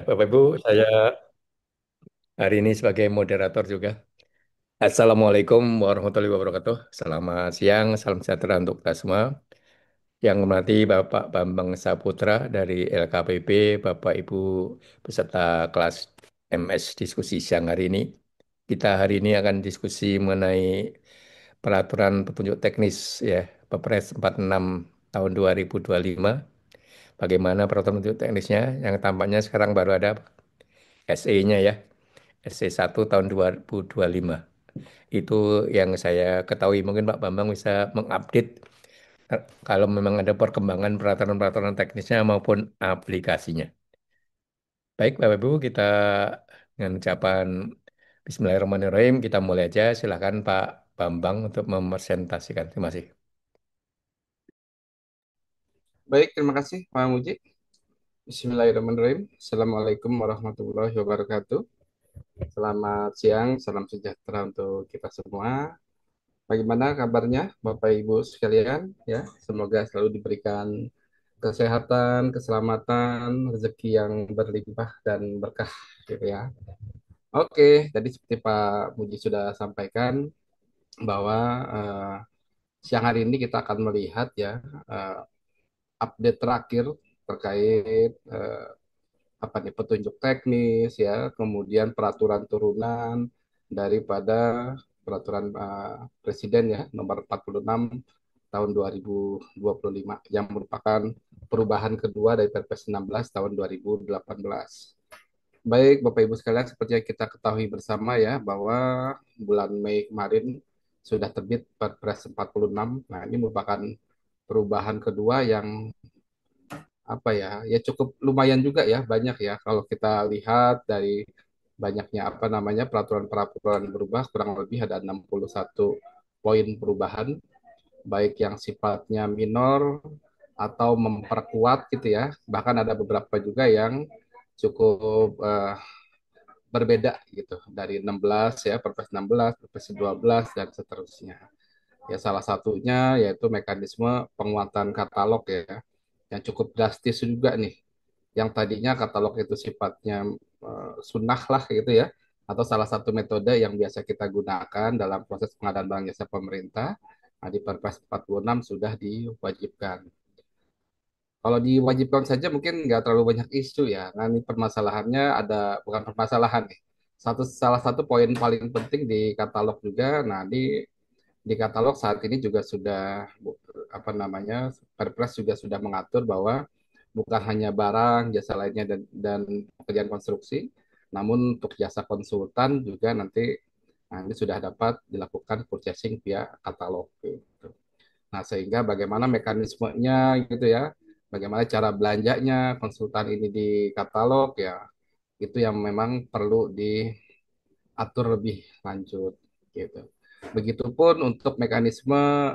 Bapak Ibu, saya hari ini sebagai moderator juga. Assalamualaikum warahmatullahi wabarakatuh. Selamat siang, salam sejahtera untuk kita semua. Yang menanti Bapak Bambang Saputra dari LKPP, Bapak Ibu peserta kelas MS diskusi siang hari ini. Kita hari ini akan diskusi mengenai peraturan petunjuk teknis ya, Perpres 46 tahun 2025. Bagaimana peraturan petunjuk teknisnya yang tampaknya sekarang baru ada SE-nya ya. SC1 tahun 2025. Itu yang saya ketahui. Mungkin Pak Bambang bisa mengupdate kalau memang ada perkembangan peraturan-peraturan teknisnya maupun aplikasinya. Baik, Bapak Ibu, kita dengan ucapan Bismillahirrahmanirrahim, kita mulai aja. Silakan Pak Bambang untuk mempresentasikan. Terima kasih. Baik, terima kasih Pak Muji. Bismillahirrahmanirrahim. Assalamualaikum warahmatullahi wabarakatuh. Selamat siang, salam sejahtera untuk kita semua. Bagaimana kabarnya Bapak Ibu sekalian? Ya, semoga selalu diberikan kesehatan, keselamatan, rezeki yang berlimpah dan berkah gitu ya. Oke, tadi seperti Pak Muji sudah sampaikan bahwa siang hari ini kita akan melihat ya update terakhir terkait apa nih petunjuk teknis ya, kemudian peraturan turunan daripada peraturan Presiden ya nomor 46 tahun 2025 yang merupakan perubahan kedua dari Perpres 16 tahun 2018. Baik, Bapak Ibu sekalian, seperti yang kita ketahui bersama ya bahwa bulan Mei kemarin sudah terbit Perpres 46. Nah, ini merupakan perubahan kedua yang apa ya, ya cukup lumayan juga ya, banyak ya kalau kita lihat dari banyaknya apa namanya peraturan-peraturan berubah, kurang lebih ada 61 poin perubahan, baik yang sifatnya minor atau memperkuat gitu ya. Bahkan ada beberapa juga yang cukup berbeda gitu dari 16 ya, Perpres 16, Perpres 12 dan seterusnya. Ya salah satunya yaitu mekanisme penguatan katalog ya, yang cukup drastis juga nih, yang tadinya katalog itu sifatnya sunnah lah gitu ya, atau salah satu metode yang biasa kita gunakan dalam proses pengadaan barang jasa pemerintah. Nah, di Perpres 46 sudah diwajibkan. Kalau diwajibkan saja mungkin nggak terlalu banyak isu ya. Nah, ini permasalahannya ada, bukan permasalahan nih. Salah satu poin paling penting di katalog juga. Nah, di katalog saat ini juga sudah apa namanya Perpres juga sudah mengatur bahwa bukan hanya barang, jasa lainnya dan pekerjaan konstruksi, namun untuk jasa konsultan juga nanti, nah ini sudah dapat dilakukan purchasing via katalog gitu. Nah, sehingga bagaimana mekanismenya gitu ya, bagaimana cara belanjanya konsultan ini di katalog ya, itu yang memang perlu diatur lebih lanjut gitu. Begitupun untuk mekanisme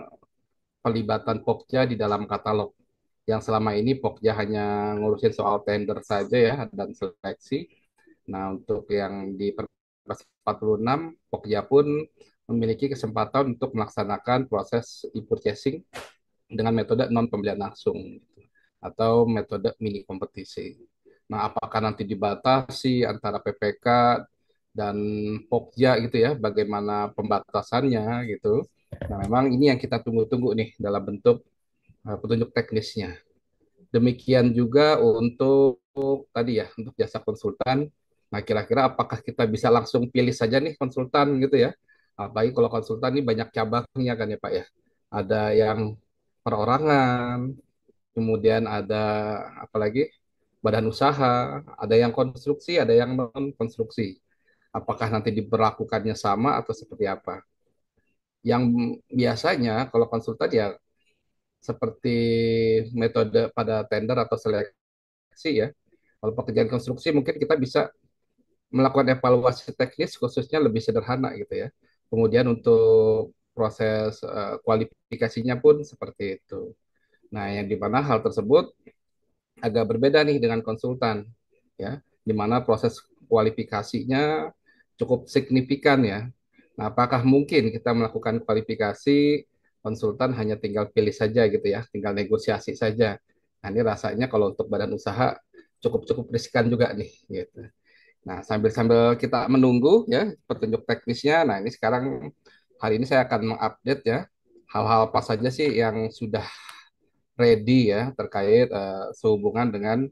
pelibatan Pokja di dalam katalog. Yang selama ini Pokja hanya ngurusin soal tender saja ya dan seleksi. Nah, untuk yang di Perpres 46, Pokja pun memiliki kesempatan untuk melaksanakan proses e-purchasing dengan metode non pembelian langsung atau metode mini kompetisi. Nah, apakah nanti dibatasi antara PPK dan Pokja gitu ya, bagaimana pembatasannya gitu. Nah, memang ini yang kita tunggu-tunggu nih dalam bentuk petunjuk teknisnya. Demikian juga untuk tadi ya, untuk jasa konsultan. Nah, kira-kira apakah kita bisa langsung pilih saja nih konsultan gitu ya? Apalagi kalau konsultan ini banyak cabangnya kan ya Pak ya. Ada yang perorangan, kemudian ada apalagi badan usaha, ada yang konstruksi, ada yang non konstruksi. Apakah nanti diberlakukannya sama atau seperti apa? Yang biasanya kalau konsultan ya seperti metode pada tender atau seleksi ya. Kalau pekerjaan konstruksi mungkin kita bisa melakukan evaluasi teknis khususnya lebih sederhana gitu ya. Kemudian untuk proses kualifikasinya pun seperti itu. Nah, yang di mana hal tersebut agak berbeda nih dengan konsultan ya, di mana proses kualifikasinya cukup signifikan ya. Nah, apakah mungkin kita melakukan kualifikasi konsultan hanya tinggal pilih saja gitu ya, tinggal negosiasi saja. Nah, ini rasanya kalau untuk badan usaha cukup-cukup riskan juga nih gitu. Nah, sambil-sambil kita menunggu ya petunjuk teknisnya. Nah, ini sekarang hari ini saya akan mengupdate ya hal-hal apa saja sih yang sudah ready ya terkait sehubungan dengan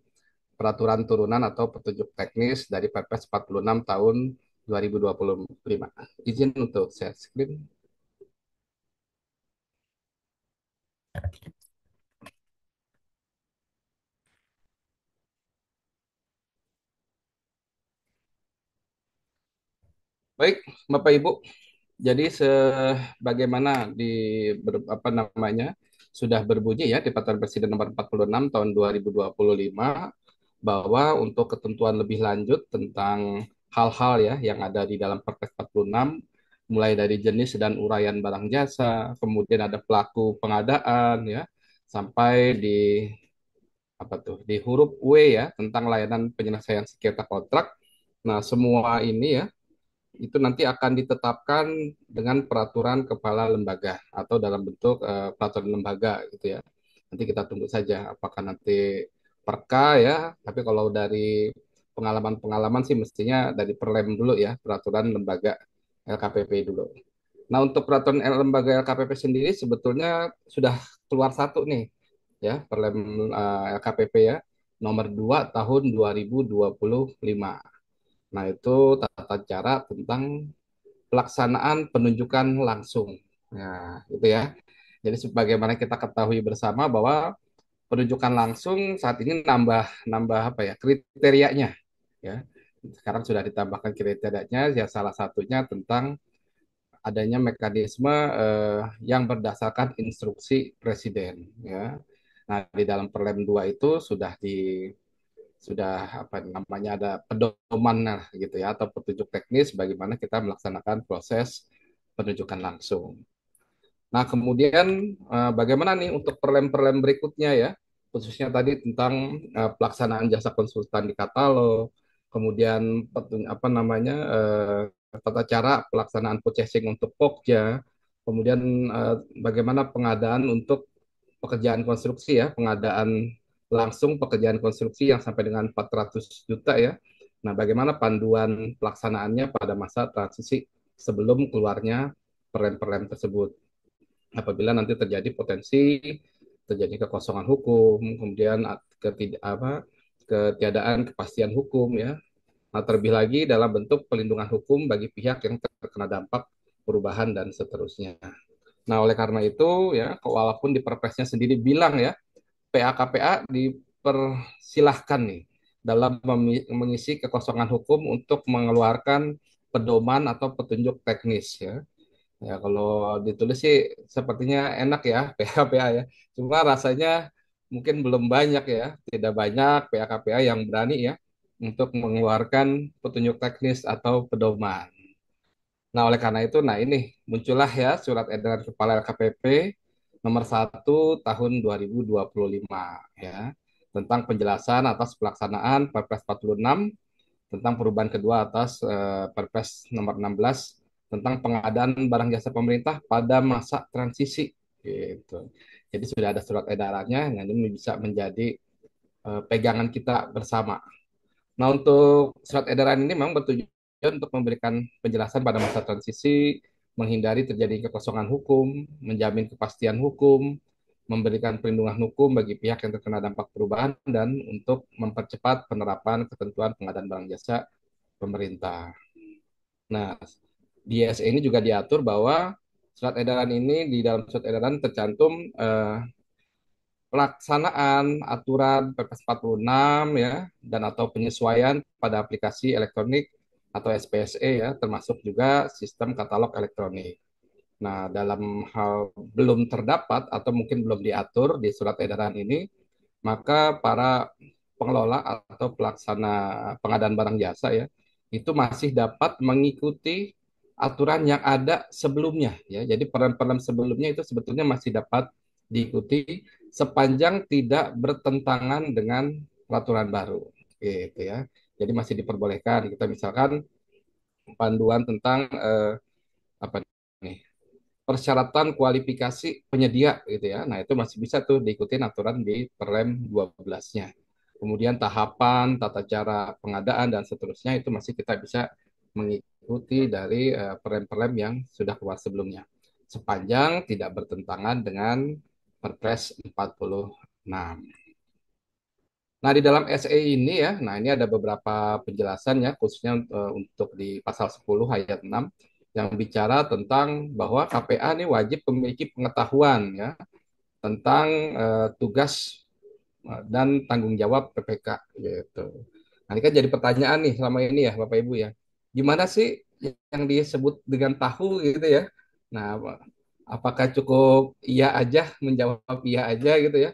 peraturan turunan atau petunjuk teknis dari Perpres 46 tahun 2025. Izin untuk share screen. Baik, Bapak Ibu. Jadi sebagaimana apa namanya sudah berbunyi ya di Peraturan Presiden Nomor 46 tahun 2025 bahwa untuk ketentuan lebih lanjut tentang hal-hal ya yang ada di dalam Perpres 46 mulai dari jenis dan uraian barang jasa, kemudian ada pelaku pengadaan ya sampai di apa tuh di huruf W ya tentang layanan penyelesaian sengketa kontrak. Nah, semua ini ya itu nanti akan ditetapkan dengan peraturan kepala lembaga atau dalam bentuk peraturan lembaga gitu ya. Nanti kita tunggu saja apakah nanti perka ya, tapi kalau dari pengalaman-pengalaman sih mestinya dari perlem dulu ya, peraturan lembaga LKPP dulu. Nah, untuk peraturan lembaga LKPP sendiri sebetulnya sudah keluar satu nih ya, perlem LKPP ya, nomor 2 tahun 2025. Nah, itu tata cara tentang pelaksanaan penunjukan langsung. Nah, itu ya. Jadi sebagaimana kita ketahui bersama bahwa penunjukan langsung saat ini nambah nambah apa ya kriterianya ya. Sekarang sudah ditambahkan kriterianya ya salah satunya tentang adanya mekanisme yang berdasarkan instruksi presiden ya. Nah, di dalam Perlem 2 itu sudah apa namanya ada pedoman lah gitu ya atau petunjuk teknis bagaimana kita melaksanakan proses penunjukan langsung. Nah, kemudian bagaimana nih untuk perlem-perlem berikutnya ya, khususnya tadi tentang pelaksanaan jasa konsultan di katalog, kemudian apa namanya tata cara pelaksanaan purchasing untuk Pokja, kemudian bagaimana pengadaan untuk pekerjaan konstruksi ya, pengadaan langsung pekerjaan konstruksi yang sampai dengan 400 juta ya. Nah, bagaimana panduan pelaksanaannya pada masa transisi sebelum keluarnya perlem-perlem tersebut apabila nanti terjadi potensi terjadi kekosongan hukum, kemudian ketiadaan kepastian hukum ya. Nah, terlebih lagi dalam bentuk pelindungan hukum bagi pihak yang terkena dampak perubahan dan seterusnya. Nah, oleh karena itu ya, walaupun di Perpresnya sendiri bilang ya, PA-KPA dipersilahkan nih dalam mengisi kekosongan hukum untuk mengeluarkan pedoman atau petunjuk teknis ya. Ya, kalau ditulis sih sepertinya enak ya PH-PH ya. Cuma rasanya mungkin belum banyak ya, tidak banyak PH-KPA yang berani ya untuk mengeluarkan petunjuk teknis atau pedoman. Nah, oleh karena itu, nah ini muncullah ya surat edaran Kepala LKPP nomor 1 tahun 2025 ya tentang penjelasan atas pelaksanaan Perpres 46 tentang perubahan kedua atas Perpres nomor 16 tentang pengadaan barang jasa pemerintah pada masa transisi gitu. Jadi sudah ada surat edarannya yang ini bisa menjadi pegangan kita bersama. Nah, untuk surat edaran ini memang bertujuan untuk memberikan penjelasan pada masa transisi, menghindari terjadi kekosongan hukum, menjamin kepastian hukum, memberikan perlindungan hukum bagi pihak yang terkena dampak perubahan, dan untuk mempercepat penerapan ketentuan pengadaan barang jasa pemerintah. Nah, di ESE ini juga diatur bahwa surat edaran ini di dalam surat edaran tercantum pelaksanaan aturan Perpres 46 ya dan atau penyesuaian pada aplikasi elektronik atau SPSE ya termasuk juga sistem katalog elektronik. Nah, dalam hal belum terdapat atau mungkin belum diatur di surat edaran ini, maka para pengelola atau pelaksana pengadaan barang jasa ya itu masih dapat mengikuti aturan yang ada sebelumnya ya. Jadi peran-peran sebelumnya itu sebetulnya masih dapat diikuti sepanjang tidak bertentangan dengan peraturan baru gitu ya. Jadi masih diperbolehkan kita misalkan panduan tentang apa nih persyaratan kualifikasi penyedia gitu ya. Nah, itu masih bisa tuh diikutin aturan di Perlem 12-nya. kemudian tahapan, tata cara pengadaan dan seterusnya itu masih kita bisa mengikuti dari perlem-perlem yang sudah keluar sebelumnya. Sepanjang tidak bertentangan dengan Perpres 46. Nah, di dalam SE ini ya, nah ini ada beberapa penjelasan ya, khususnya untuk di pasal 10 ayat 6 yang bicara tentang bahwa KPA ini wajib memiliki pengetahuan ya tentang tugas dan tanggung jawab PPK gitu. Nah, ini kan jadi pertanyaan nih selama ini ya Bapak Ibu ya. Gimana sih yang disebut dengan tahu gitu ya? Nah, apakah cukup iya aja menjawab iya aja gitu ya?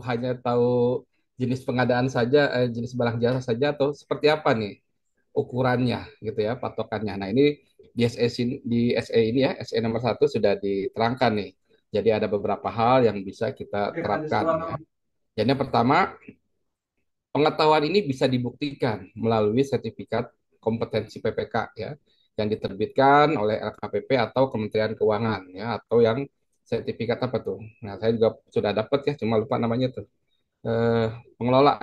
Hanya tahu jenis pengadaan saja, jenis barang jasa saja atau seperti apa nih ukurannya gitu ya, patokannya. Nah, ini di SE ini ya, SE nomor 1 sudah diterangkan nih. Jadi ada beberapa hal yang bisa kita terapkan ya. Jadi yang pertama, pengetahuan ini bisa dibuktikan melalui sertifikat kompetensi PPK ya, yang diterbitkan oleh LKPP atau Kementerian Keuangan ya, atau yang sertifikat apa tuh? Nah, saya juga sudah dapat ya, cuma lupa namanya tuh. Eh, pengelola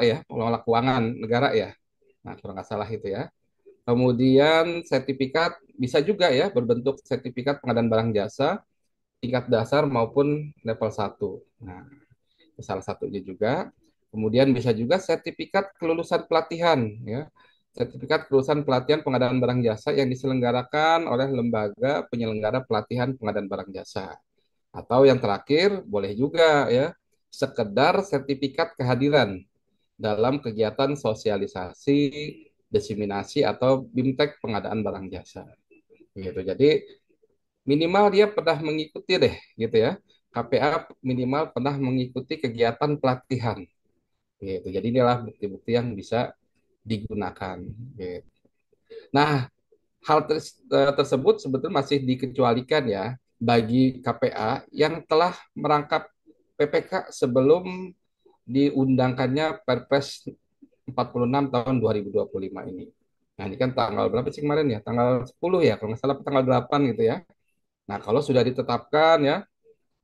keuangan negara ya. Nah, kalau nggak salah itu ya. Kemudian sertifikat bisa juga ya berbentuk sertifikat pengadaan barang jasa tingkat dasar maupun level 1. Nah, salah satunya juga. Kemudian bisa juga sertifikat kelulusan pelatihan, ya. Sertifikat kelulusan pelatihan pengadaan barang jasa yang diselenggarakan oleh lembaga penyelenggara pelatihan pengadaan barang jasa. Atau yang terakhir, boleh juga ya, sekedar sertifikat kehadiran dalam kegiatan sosialisasi, diseminasi atau BIMTEK pengadaan barang jasa. Gitu. Jadi minimal dia pernah mengikuti deh, gitu ya. KPA minimal pernah mengikuti kegiatan pelatihan gitu. Jadi inilah bukti-bukti yang bisa digunakan gitu. Nah, tersebut sebetulnya masih dikecualikan ya bagi KPA yang telah merangkap PPK sebelum diundangkannya Perpres 46 tahun 2025 ini. Nah, ini kan tanggal berapa sih kemarin ya? Tanggal 10 ya, kalau nggak salah tanggal 8 gitu ya. Nah, kalau sudah ditetapkan ya,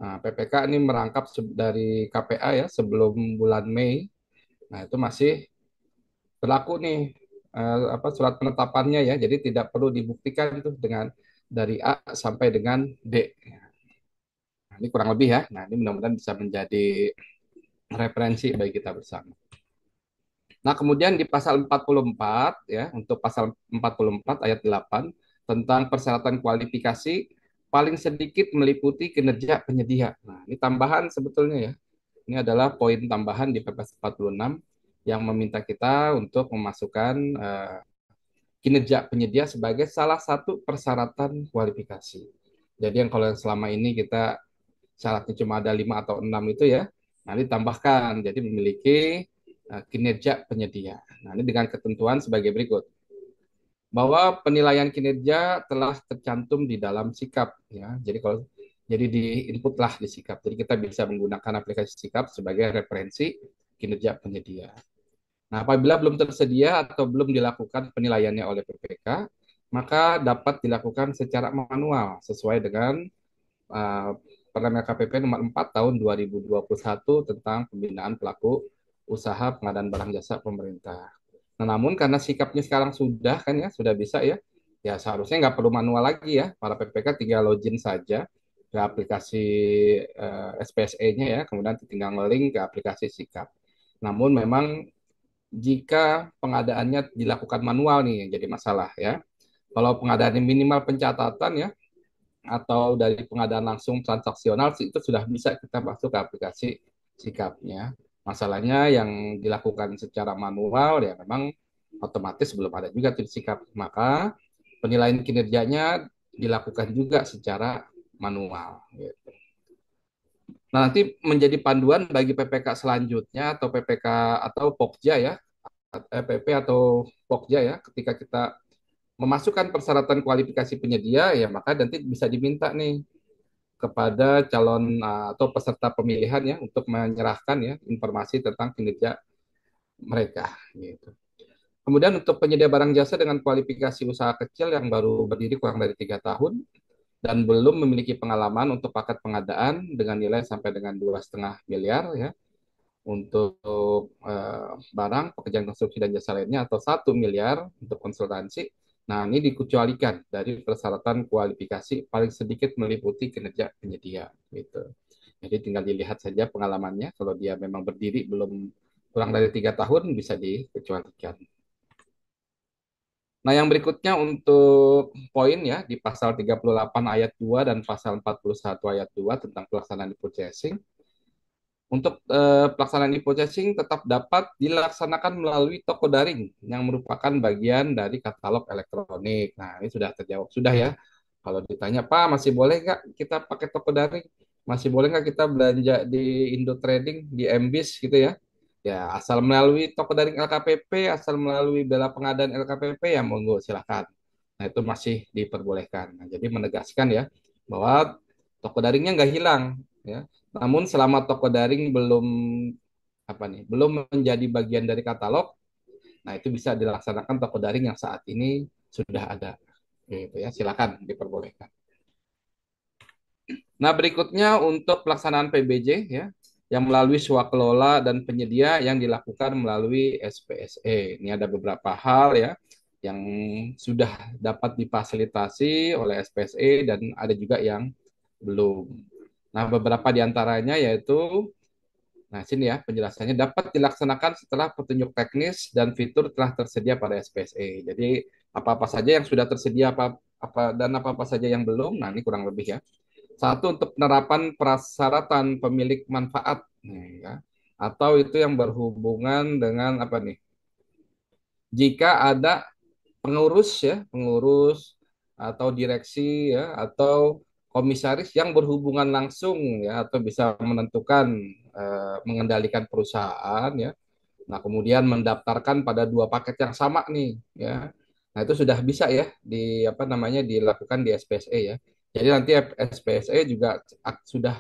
nah, PPK ini merangkap dari KPA ya sebelum bulan Mei. Nah, itu masih berlaku nih apa surat penetapannya ya. Jadi tidak perlu dibuktikan tuh dengan dari A sampai dengan D. Nah, ini kurang lebih ya. Nah, ini mudah-mudahan bisa menjadi referensi bagi kita bersama. Nah, kemudian di pasal 44 ya, untuk pasal 44 ayat 8 tentang persyaratan kualifikasi paling sedikit meliputi kinerja penyedia. Nah, ini tambahan sebetulnya ya. Ini adalah poin tambahan di Perpres 46 yang meminta kita untuk memasukkan kinerja penyedia sebagai salah satu persyaratan kualifikasi. Jadi yang kalau yang selama ini kita syaratnya cuma ada 5 atau 6 itu ya, nanti tambahkan jadi memiliki kinerja penyedia. Nah, ini dengan ketentuan sebagai berikut. Bahwa penilaian kinerja telah tercantum di dalam sikap ya. Jadi di inputlah di sikap. Jadi kita bisa menggunakan aplikasi sikap sebagai referensi kinerja penyedia. Nah, apabila belum tersedia atau belum dilakukan penilaiannya oleh PPK, maka dapat dilakukan secara manual sesuai dengan uh, Permen KPP nomor 4 tahun 2021 tentang pembinaan pelaku usaha pengadaan barang jasa pemerintah. Nah, namun karena sikapnya sekarang sudah kan ya, sudah bisa ya, ya seharusnya nggak perlu manual lagi ya. Para PPK tinggal login saja ke aplikasi SPSE-nya ya, kemudian tinggal nge-link ke aplikasi sikap. Namun memang jika pengadaannya dilakukan manual nih yang jadi masalah ya. Kalau pengadaannya minimal pencatatan ya atau dari pengadaan langsung transaksional itu sudah bisa kita masuk ke aplikasi sikapnya. Masalahnya yang dilakukan secara manual ya memang otomatis belum ada juga tuh sikap. Maka penilaian kinerjanya dilakukan juga secara manual. Gitu. Nah, nanti menjadi panduan bagi PPK selanjutnya atau PPK atau Pokja ya, PP atau Pokja ya, ketika kita memasukkan persyaratan kualifikasi penyedia, ya maka nanti bisa diminta nih kepada calon atau peserta pemilihan ya untuk menyerahkan ya informasi tentang kinerja mereka gitu. Kemudian untuk penyedia barang jasa dengan kualifikasi usaha kecil yang baru berdiri kurang dari 3 tahun dan belum memiliki pengalaman untuk paket pengadaan dengan nilai sampai dengan 2,5 miliar ya untuk barang, pekerjaan konstruksi dan jasa lainnya, atau 1 miliar untuk konsultansi. Nah, ini dikecualikan dari persyaratan kualifikasi paling sedikit meliputi kinerja penyedia. Gitu. Jadi tinggal dilihat saja pengalamannya. Kalau dia memang berdiri belum kurang dari 3 tahun, bisa dikecualikan. Nah, yang berikutnya untuk poin ya di pasal 38 ayat 2 dan pasal 41 ayat 2 tentang pelaksanaan purchasing. Untuk pelaksanaan e-processing tetap dapat dilaksanakan melalui toko daring yang merupakan bagian dari katalog elektronik. Nah, ini sudah terjawab sudah ya. Kalau ditanya, Pak, masih boleh nggak kita pakai toko daring? Masih boleh nggak kita belanja di Indo Trading, di MBIS gitu ya? Ya, asal melalui toko daring LKPP, asal melalui bela pengadaan LKPP, ya monggo silakan. Nah, itu masih diperbolehkan. Nah, jadi menegaskan ya bahwa toko daringnya nggak hilang, ya. Namun selama toko daring belum menjadi bagian dari katalog, nah itu bisa dilaksanakan toko daring yang saat ini sudah ada. Gitu ya, silakan diperbolehkan. Nah, berikutnya untuk pelaksanaan PBJ ya, yang melalui swakelola dan penyedia yang dilakukan melalui SPSE. Ini ada beberapa hal ya yang sudah dapat difasilitasi oleh SPSE dan ada juga yang belum. Nah, beberapa di antaranya yaitu, nah, sini ya penjelasannya dapat dilaksanakan setelah petunjuk teknis dan fitur telah tersedia pada SPSE. Jadi apa-apa saja yang sudah tersedia apa-apa saja yang belum. Nah, ini kurang lebih ya. Satu untuk penerapan persyaratan pemilik manfaat, nih, ya. Atau itu yang berhubungan dengan apa nih? Jika ada pengurus ya, pengurus atau direksi ya atau komisaris yang berhubungan langsung ya atau bisa menentukan mengendalikan perusahaan ya. Nah, kemudian mendaftarkan pada 2 paket yang sama nih ya. Nah, itu sudah bisa ya di apa namanya dilakukan di SPSE ya. Jadi nanti SPSE juga sudah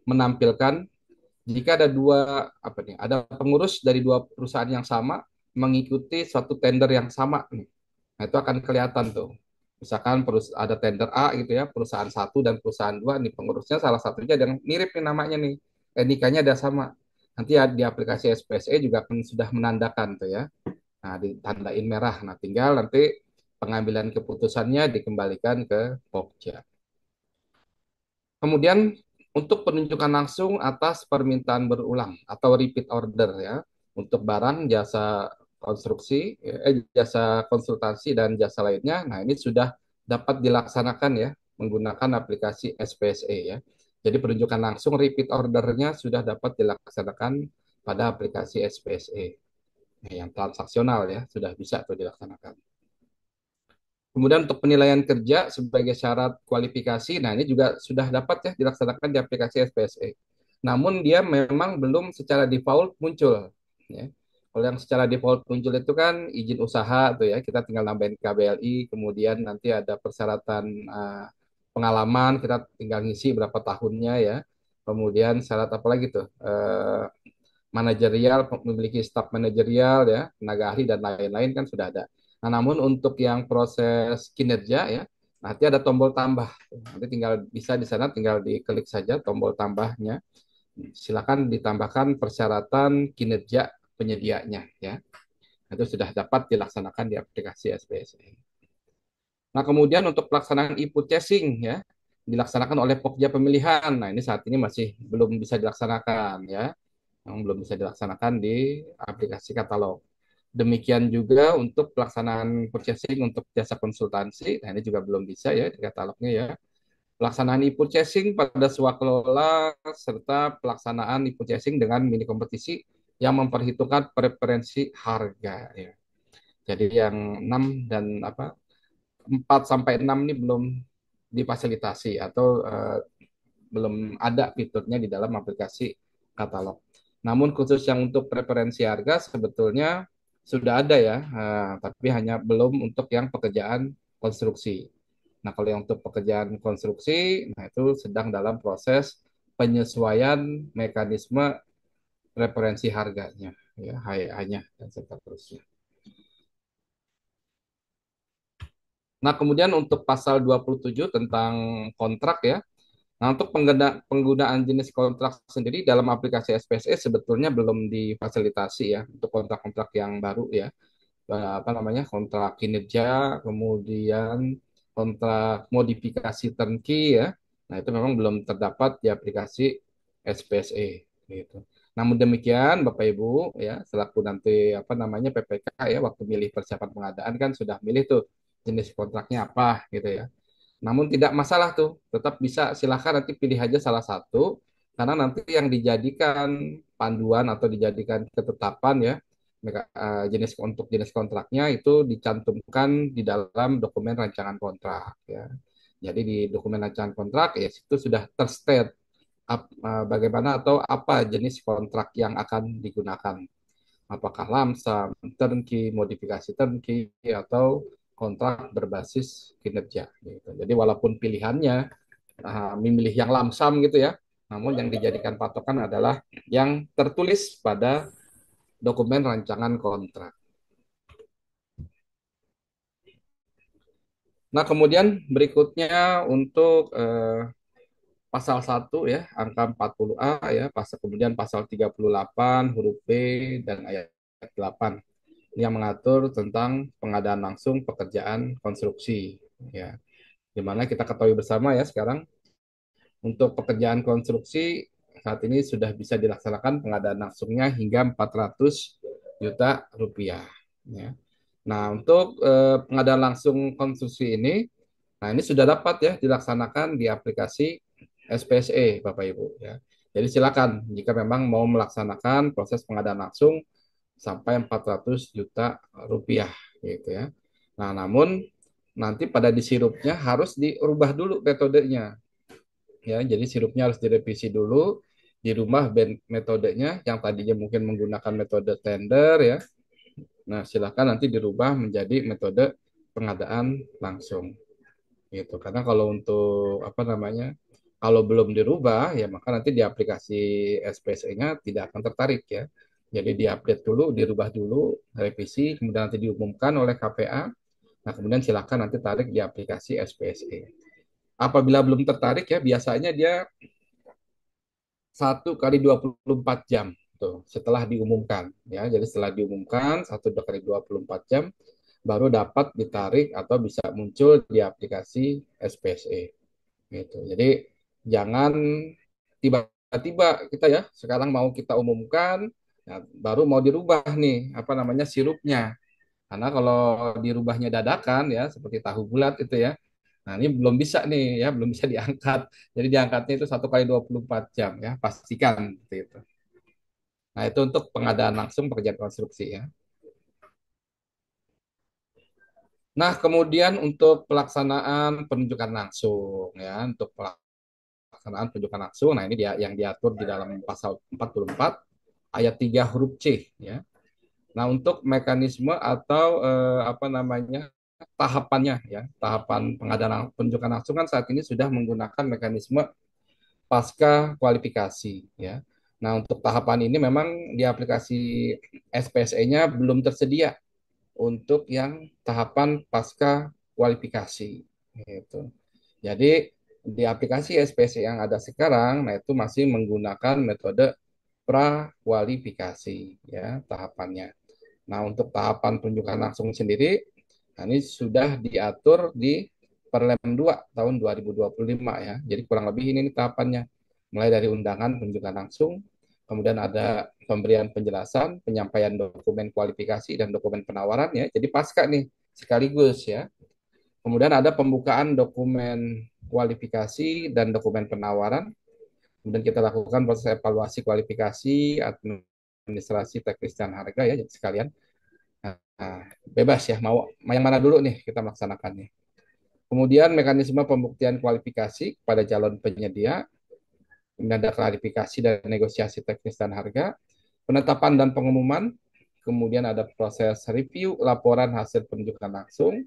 menampilkan jika ada dua apa nih, ada pengurus dari 2 perusahaan yang sama mengikuti suatu tender yang sama nih. Nah, itu akan kelihatan tuh. Misalkan ada tender A gitu ya, perusahaan satu dan perusahaan dua, nih pengurusnya salah satunya yang mirip nih namanya nih, NIK-nya ada sama. Nanti ya, di aplikasi SPSE juga akan sudah menandakan tuh ya. Nah, ditandain merah. Nah, tinggal nanti pengambilan keputusannya dikembalikan ke Pokja. Kemudian untuk penunjukan langsung atas permintaan berulang atau repeat order ya untuk barang, jasa konstruksi, jasa konsultasi dan jasa lainnya. Nah, ini sudah dapat dilaksanakan ya menggunakan aplikasi SPSE ya. Jadi penunjukan langsung repeat ordernya sudah dapat dilaksanakan pada aplikasi SPSE. Nah, yang transaksional ya sudah bisa tuh dilaksanakan. Kemudian untuk penilaian kerja sebagai syarat kualifikasi, nah ini juga sudah dapat ya dilaksanakan di aplikasi SPSE. Namun dia memang belum secara default muncul. Ya. Kalau yang secara default muncul itu kan izin usaha tuh ya, kita tinggal nambahin KBLI, kemudian nanti ada persyaratan pengalaman, kita tinggal ngisi berapa tahunnya ya. Kemudian syarat apa lagi tuh? Manajerial, memiliki staf manajerial ya, tenaga ahli dan lain-lain kan sudah ada. Nah, namun untuk yang proses kinerja ya, nanti ada tombol tambah. Nanti tinggal bisa di sana tinggal diklik saja tombol tambahnya. Silakan ditambahkan persyaratan kinerja penyedianya ya. Itu sudah dapat dilaksanakan di aplikasi SPSE. Nah, kemudian untuk pelaksanaan e-purchasing ya, dilaksanakan oleh Pokja pemilihan. Nah, ini saat ini masih belum bisa dilaksanakan ya, yang belum bisa dilaksanakan di aplikasi katalog. Demikian juga untuk pelaksanaan purchasing untuk jasa konsultansi, nah ini juga belum bisa ya di katalognya ya. Pelaksanaan e-purchasing pada swakelola serta pelaksanaan e-purchasing dengan mini kompetisi yang memperhitungkan preferensi harga ya. Jadi yang 6 dan 4 sampai 6 ini belum difasilitasi atau belum ada fiturnya di dalam aplikasi katalog. Namun khusus yang untuk preferensi harga sebetulnya sudah ada ya, tapi hanya belum untuk yang pekerjaan konstruksi. Nah, kalau yang untuk pekerjaan konstruksi, nah itu sedang dalam proses penyesuaian mekanisme preferensi harganya, ya, HEA-nya dan seterusnya. Nah, kemudian untuk pasal 27 tentang kontrak ya, Nah, untuk penggunaan jenis kontrak sendiri dalam aplikasi SPSE sebetulnya belum difasilitasi ya untuk kontrak-kontrak yang baru ya. Apa namanya, kontrak kinerja, kemudian kontrak modifikasi turnkey ya. Nah, itu memang belum terdapat di aplikasi SPSE gitu. Namun demikian, Bapak Ibu ya, selaku nanti apa namanya PPK ya, waktu milih persiapan pengadaan kan sudah milih tuh jenis kontraknya apa gitu ya. Namun tidak masalah tuh, tetap bisa silahkan nanti pilih aja salah satu, karena nanti yang dijadikan panduan atau dijadikan ketetapan ya, jenis untuk jenis kontraknya itu dicantumkan di dalam dokumen rancangan kontrak ya. Jadi di dokumen rancangan kontrak ya itu sudah terstate bagaimana atau apa jenis kontrak yang akan digunakan. Apakah lamsam, turnkey, modifikasi turnkey, atau kontrak berbasis kinerja. Gitu. Jadi walaupun pilihannya memilih yang lamsam gitu ya, namun yang dijadikan patokan adalah yang tertulis pada dokumen rancangan kontrak. Nah, kemudian berikutnya untuk pasal 1 ya, angka 40A ya, kemudian pasal 38 huruf B dan ayat 8 yang mengatur tentang pengadaan langsung pekerjaan konstruksi ya. Di mana kita ketahui bersama ya sekarang untuk pekerjaan konstruksi saat ini sudah bisa dilaksanakan pengadaan langsungnya hingga 400 juta rupiah ya. Nah, untuk pengadaan langsung konstruksi ini, nah ini sudah dapat ya dilaksanakan di aplikasi SPSE, Bapak Ibu ya. Jadi silakan jika memang mau melaksanakan proses pengadaan langsung sampai 400 juta rupiah gitu ya. Nah, namun nanti pada disirupnya harus dirubah dulu metodenya ya. Jadi sirupnya harus direvisi dulu di rumah metodenya yang tadinya mungkin menggunakan metode tender ya. Nah, silakan nanti dirubah menjadi metode pengadaan langsung gitu. Karena kalau untuk apa namanya, kalau belum dirubah ya maka nanti di aplikasi SPSE-nya tidak akan tertarik ya. Jadi diupdate dulu, dirubah dulu, revisi, kemudian nanti diumumkan oleh KPA. Nah, kemudian silakan nanti tarik di aplikasi SPSE. Apabila belum tertarik ya, biasanya dia 1 kali 24 jam tuh setelah diumumkan ya. Jadi setelah diumumkan 1 kali 24 jam baru dapat ditarik atau bisa muncul di aplikasi SPSE gitu. Jadi jangan tiba-tiba kita ya sekarang mau kita umumkan ya, baru mau dirubah nih apa namanya sirupnya. Karena kalau dirubahnya dadakan ya seperti tahu bulat itu ya. Nah, ini belum bisa nih ya, belum bisa diangkat. Jadi diangkatnya itu 1 kali 24 jam ya, pastikan seperti itu. Nah, itu untuk pengadaan langsung pekerjaan konstruksi ya. Nah, kemudian untuk pelaksanaan penunjukan langsung ya, untuk pelaksanaan penunjukan langsung. Nah, ini dia yang diatur di dalam pasal 44 ayat 3 huruf C ya. Nah, untuk mekanisme atau apa namanya tahapannya ya, tahapan pengadaan penunjukan langsung kan saat ini sudah menggunakan mekanisme pasca kualifikasi ya. Nah, untuk tahapan ini memang di aplikasi SPSE-nya belum tersedia untuk yang tahapan pasca kualifikasi gitu. Jadi di aplikasi SPSE yang ada sekarang, nah itu masih menggunakan metode pra-kualifikasi ya tahapannya. Nah, untuk tahapan penunjukan langsung sendiri, nah ini sudah diatur di Perlem 2 tahun 2025 ya. Jadi kurang lebih ini nih tahapannya. Mulai dari undangan penunjukan langsung, kemudian ada pemberian penjelasan, penyampaian dokumen kualifikasi dan dokumen penawaran ya. Jadi pasca nih sekaligus ya. Kemudian ada pembukaan dokumen kualifikasi dan dokumen penawaran. Kemudian kita lakukan proses evaluasi kualifikasi, administrasi teknis dan harga ya, jadi sekalian. Nah, bebas ya, mau yang mana dulu nih kita melaksanakannya. Kemudian mekanisme pembuktian kualifikasi kepada calon penyedia, kemudian ada klarifikasi dan negosiasi teknis dan harga, penetapan dan pengumuman, kemudian ada proses review laporan hasil penunjukan langsung,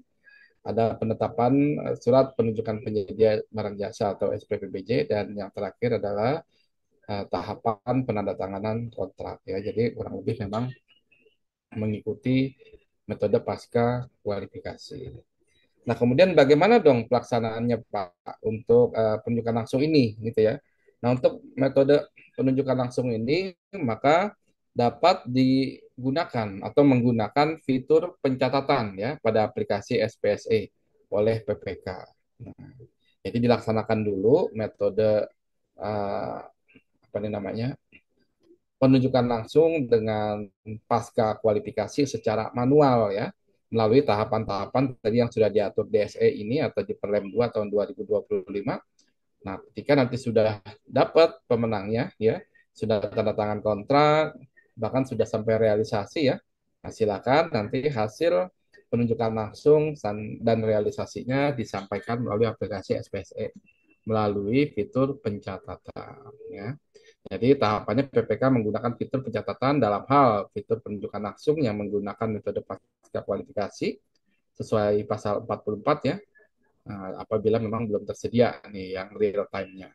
ada penetapan surat penunjukan penyedia barang jasa atau SPPBJ, dan yang terakhir adalah tahapan penandatanganan kontrak ya. Jadi kurang lebih memang mengikuti metode pasca kualifikasi. Nah, kemudian bagaimana dong pelaksanaannya Pak untuk penunjukan langsung ini gitu ya. Nah, untuk metode penunjukan langsung ini maka dapat digunakan atau menggunakan fitur pencatatan ya pada aplikasi SPSE oleh PPK. Nah, jadi dilaksanakan dulu metode apa ini namanya penunjukan langsung dengan pasca kualifikasi secara manual ya melalui tahapan-tahapan tadi yang sudah diatur DSE ini atau di Perlem 2 tahun 2025. Nah, ketika nanti sudah dapat pemenangnya ya, sudah tanda tangan kontrak, bahkan sudah sampai realisasi ya. Nah, silakan nanti hasil penunjukan langsung dan realisasinya disampaikan melalui aplikasi SPSE melalui fitur pencatatan ya. Jadi tahapannya PPK menggunakan fitur pencatatan dalam hal fitur penunjukan langsung yang menggunakan metode pasca kualifikasi sesuai pasal 44 ya, apabila memang belum tersedia nih yang real time-nya.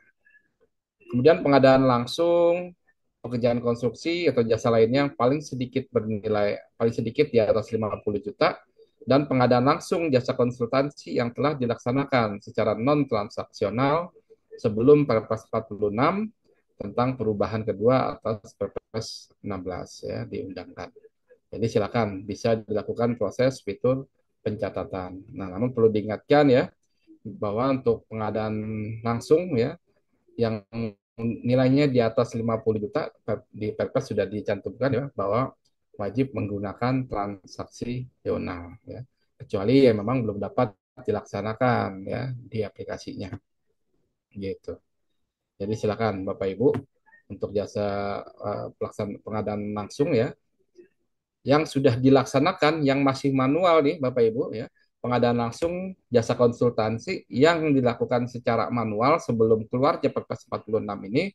Kemudian pengadaan langsung pekerjaan konstruksi atau jasa lainnya yang paling sedikit di atas 50 juta dan pengadaan langsung jasa konsultansi yang telah dilaksanakan secara non transaksional sebelum Perpres 46 tentang perubahan kedua atas Perpres 16 ya diundangkan. Jadi silakan bisa dilakukan proses fitur pencatatan. Nah, namun perlu diingatkan ya bahwa untuk pengadaan langsung ya yang nilainya di atas 50 juta di Perpres sudah dicantumkan ya bahwa wajib menggunakan transaksi Yonal ya. Kecuali ya memang belum dapat dilaksanakan ya di aplikasinya gitu. Jadi silakan Bapak Ibu untuk jasa pelaksanaan pengadaan langsung ya yang sudah dilaksanakan yang masih manual nih Bapak Ibu ya. Pengadaan langsung jasa konsultansi yang dilakukan secara manual sebelum keluarnya Perpres 46 ini